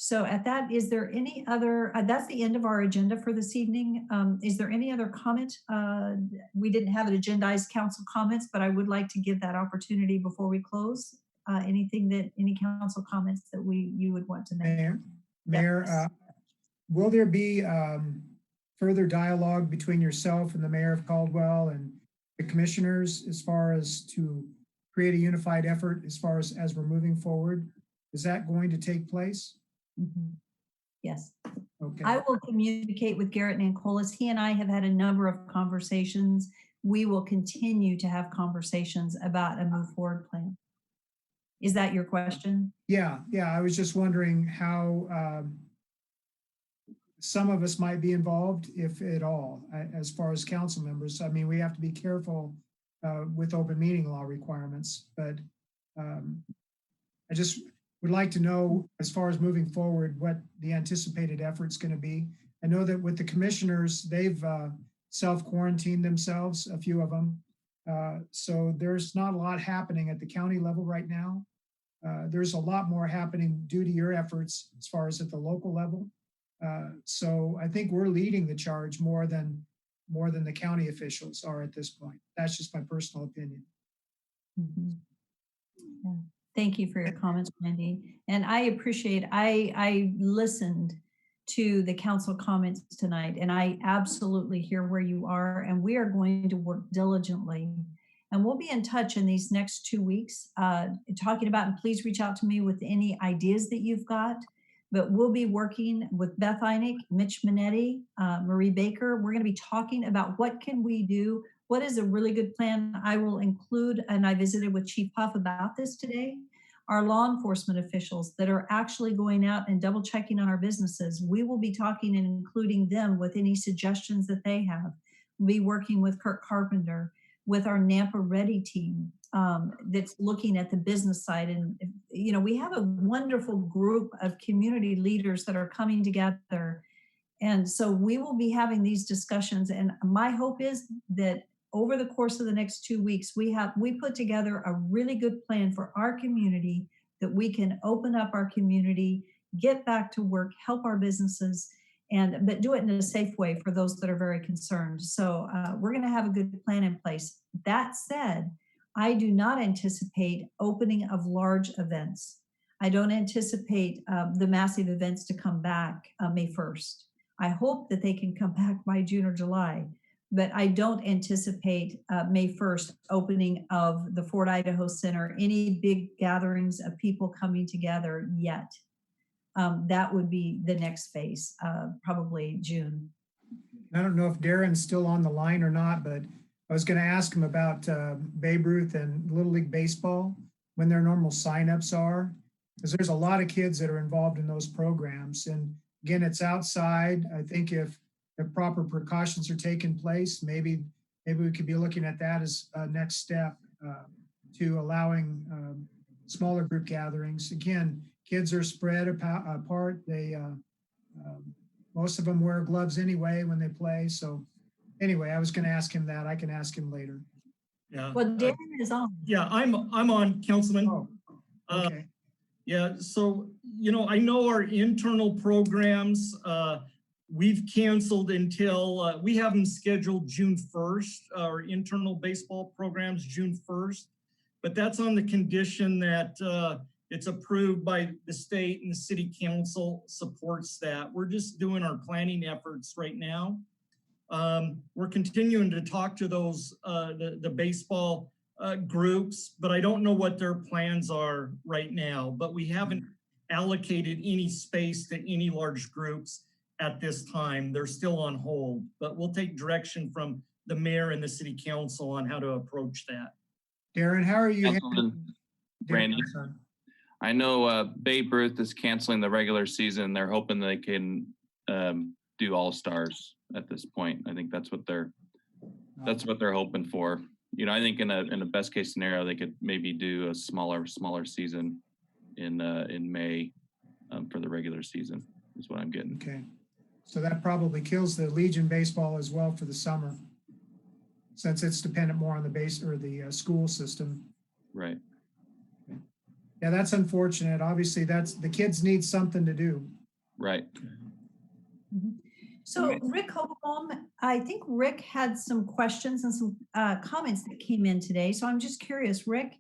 So at that, is there any other, that's the end of our agenda for this evening. Is there any other comment? We didn't have an agendized council comments, but I would like to give that opportunity before we close. Any council comments that you would want to make? Mayor, will there be further dialogue between yourself and the mayor of Caldwell and the commissioners as far as to create a unified effort as far as we're moving forward? Is that going to take place? Mm-hmm. Yes. Okay. I will communicate with Garrett Nancolis. He and I have had a number of conversations. We will continue to have conversations about a move forward plan. Is that your question? Yeah. I was just wondering how some of us might be involved, if at all, as far as council members. I mean, we have to be careful with open meeting law requirements, but I just would like to know, as far as moving forward, what the anticipated effort's going to be. I know that with the commissioners, they've self-quarantined themselves, a few of them. So there's not a lot happening at the county level right now. There's a lot more happening due to your efforts as far as at the local level. So I think we're leading the charge more than the county officials are at this point. That's just my personal opinion. Mm-hmm. Yeah. Thank you for your comments, Wendy. And I appreciate, I listened to the council comments tonight, and I absolutely hear where you are, and we are going to work diligently. And we'll be in touch in these next 2 weeks talking about, and please reach out to me with any ideas that you've got. But we'll be working with Beth Einig, Mitch Minetti, Marie Baker. We're going to be talking about what can we do. What is a really good plan? I will include, and I visited with Chief Huff about this today, our law enforcement officials that are actually going out and double checking on our businesses. We will be talking and including them with any suggestions that they have. We'll be working with Kirk Carpenter, with our Nampa Ready team that's looking at the business side. And, we have a wonderful group of community leaders that are coming together. And so we will be having these discussions. And my hope is that over the course of the next 2 weeks, we put together a really good plan for our community, that we can open up our community, get back to work, help our businesses, but do it in a safe way for those that are very concerned. So we're going to have a good plan in place. That said, I do not anticipate opening of large events. I don't anticipate the massive events to come back May 1st. I hope that they can come back by June or July, but I don't anticipate May 1st opening of the Fort Idaho Center, any big gatherings of people coming together yet. That would be the next phase, probably June. I don't know if Darren's still on the line or not, but I was going to ask him about Babe Ruth and Little League Baseball, when their normal signups are, because there's a lot of kids that are involved in those programs. And again, it's outside. I think if the proper precautions are taking place, maybe we could be looking at that as a next step to allowing smaller group gatherings. Again, kids are spread apart. They most of them wear gloves anyway when they play. So anyway, I was going to ask him that. I can ask him later. Yeah. Well, Darren is on. Yeah, I'm on, Councilman. Oh, okay. Yeah, so, you know, I know our internal programs, we've canceled until, we have them scheduled June 1st, our internal baseball programs, June 1st. But that's on the condition that it's approved by the state and the city council supports that. We're just doing our planning efforts right now. We're continuing to talk to those, the baseball groups, but I don't know what their plans are right now, but we haven't allocated any space to any large groups at this time. They're still on hold, but we'll take direction from the mayor and the city council on how to approach that. Darren, how are you? Randy, I know Babe Ruth is canceling the regular season. They're hoping they can do all-stars at this point. I think that's what they're hoping for. You know, I think in a best case scenario, they could maybe do a smaller season in May for the regular season is what I'm getting. Okay. So that probably kills the Legion baseball as well for the summer, since it's dependent more on the base or the school system. Right. Yeah, that's unfortunate. Obviously, that's the kids need something to do. Right. So Rick Hoboom, I think Rick had some questions and some comments that came in today. So I'm just curious, Rick,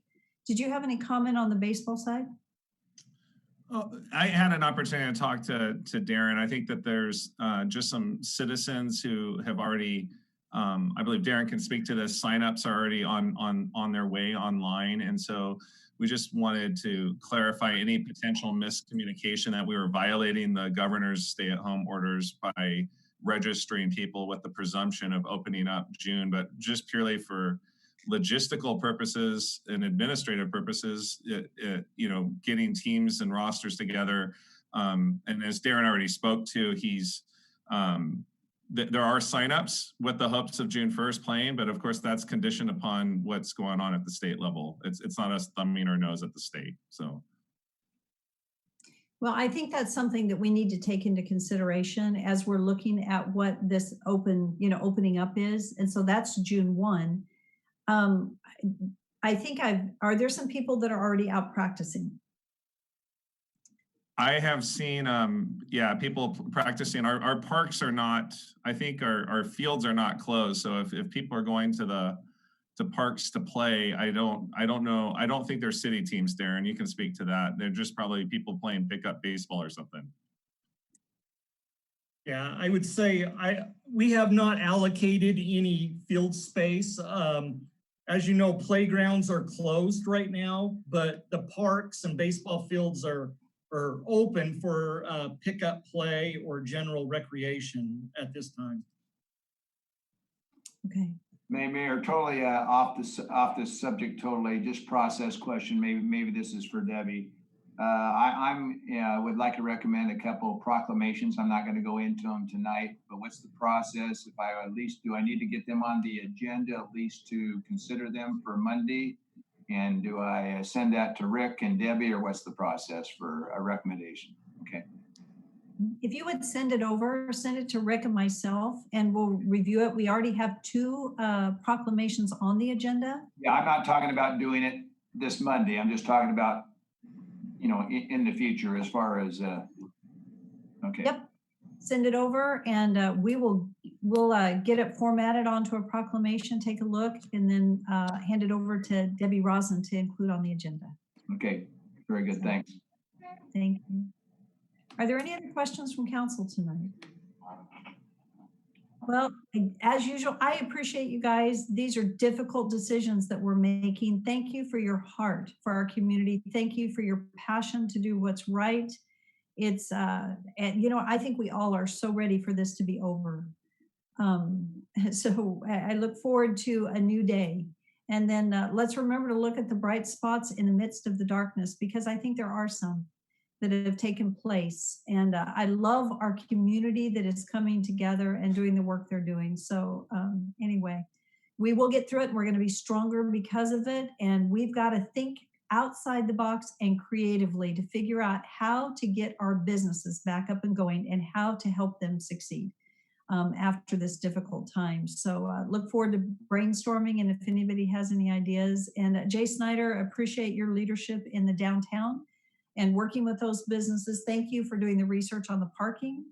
did you have any comment on the baseball side? I had an opportunity to talk to Darren. I think that there's just some citizens who have already, I believe Darren can speak to this, signups are already on their way online. And so we just wanted to clarify any potential miscommunication that we were violating the governor's stay-at-home orders by registering people with the presumption of opening up June, but just purely for logistical purposes and administrative purposes, you know, getting teams and rosters together. And as Darren already spoke to, he's there are signups with the hopes of June 1st playing, but of course that's conditioned upon what's going on at the state level. It's not us thumbing our nose at the state. So. Well, I think that's something that we need to take into consideration as we're looking at what this opening up is. And so that's June 1. I think are there some people that are already out practicing? I have seen, people practicing. Our parks are not, I think our fields are not closed. So if people are going to parks to play, I don't know. I don't think they're city teams, Darren. You can speak to that. They're just probably people playing pickup baseball or something. Yeah, I would say we have not allocated any field space. As you know, playgrounds are closed right now, but the parks and baseball fields are open for pickup play or general recreation at this time. Okay. Mayor, totally off the subject. Totally, just process question. Maybe this is for Debbie. I would like to recommend a couple of proclamations. I'm not going to go into them tonight, but what's the process? If I do I need to get them on the agenda at least to consider them for Monday? And do I send that to Rick and Debbie, or what's the process for a recommendation? Okay. If you would send it to Rick and myself, and we'll review it. We already have 2 proclamations on the agenda. Yeah, I'm not talking about doing it this Monday. I'm just talking about, you know, in the future as far as, okay. Yep. send it over, and we'll get it formatted onto a proclamation, take a look, and then hand it over to Debbie Rosen to include on the agenda. Okay, very good, thanks. Thank you. Are there any other questions from council tonight? Well, as usual, I appreciate you guys. These are difficult decisions that we're making. Thank you for your heart for our community. Thank you for your passion to do what's right. It's, and you know, I think we all are so ready for this to be over. So I look forward to a new day. And then let's remember to look at the bright spots in the midst of the darkness, because I think there are some that have taken place. And I love our community that is coming together and doing the work they're doing. So anyway, we will get through it, and we're going to be stronger because of it. And we've got to think outside the box and creatively to figure out how to get our businesses back up and going and how to help them succeed after this difficult time. So look forward to brainstorming, and if anybody has any ideas. And Jay Snyder, appreciate your leadership in the downtown and working with those businesses. Thank you for doing the research on the parking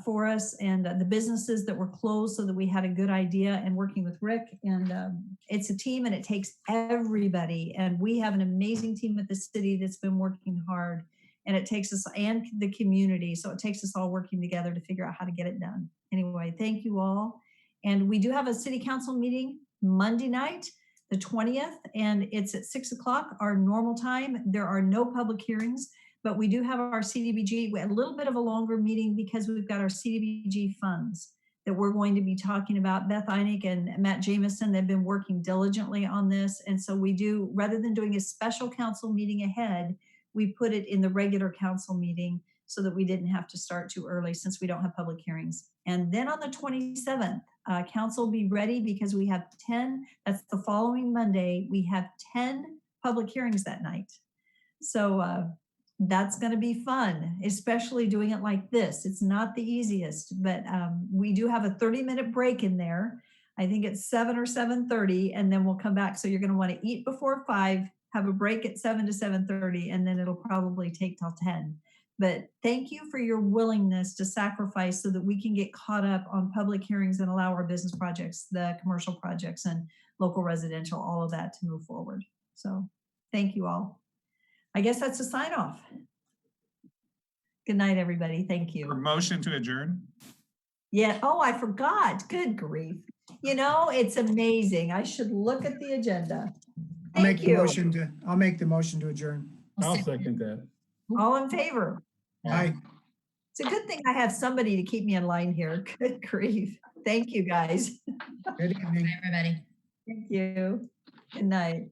for us, and the businesses that were closed so that we had a good idea, and working with Rick. And it's a team, and it takes everybody. And we have an amazing team at the city that's been working hard, and it takes us and the community. So it takes us all working together to figure out how to get it done. Anyway, thank you all. And we do have a city council meeting Monday night, the 20th, and it's at 6 o'clock, our normal time. There are no public hearings, but we do have our CDBG, a little bit of a longer meeting because we've got our CDBG funds that we're going to be talking about. Beth Einig and Matt Jameson, they've been working diligently on this. And so we do, rather than doing a special council meeting ahead, we put it in the regular council meeting so that we didn't have to start too early since we don't have public hearings. And then on the 27th, council will be ready because we have 10, that's the following Monday, we have 10 public hearings that night. So that's gonna be fun, especially doing it like this. It's not the easiest, but we do have a 30-minute break in there. I think it's 7 or 7:30, and then we'll come back. So you're gonna wanna eat before 5, have a break at 7 to 7:30, and then it'll probably take till 10. But thank you for your willingness to sacrifice so that we can get caught up on public hearings and allow our business projects, the commercial projects and local residential, all of that to move forward. So thank you all. I guess that's a sign off. Good night, everybody. Thank you. Motion to adjourn. Yeah. Oh, I forgot. Good grief. You know, it's amazing. I should look at the agenda. I'll make Thank the you. motion to adjourn. I'll second that. All in favor? Aye. It's a good thing I have somebody to keep me in line here. Good grief. Thank you, guys. Good evening. Bye, everybody. Thank you. Good night.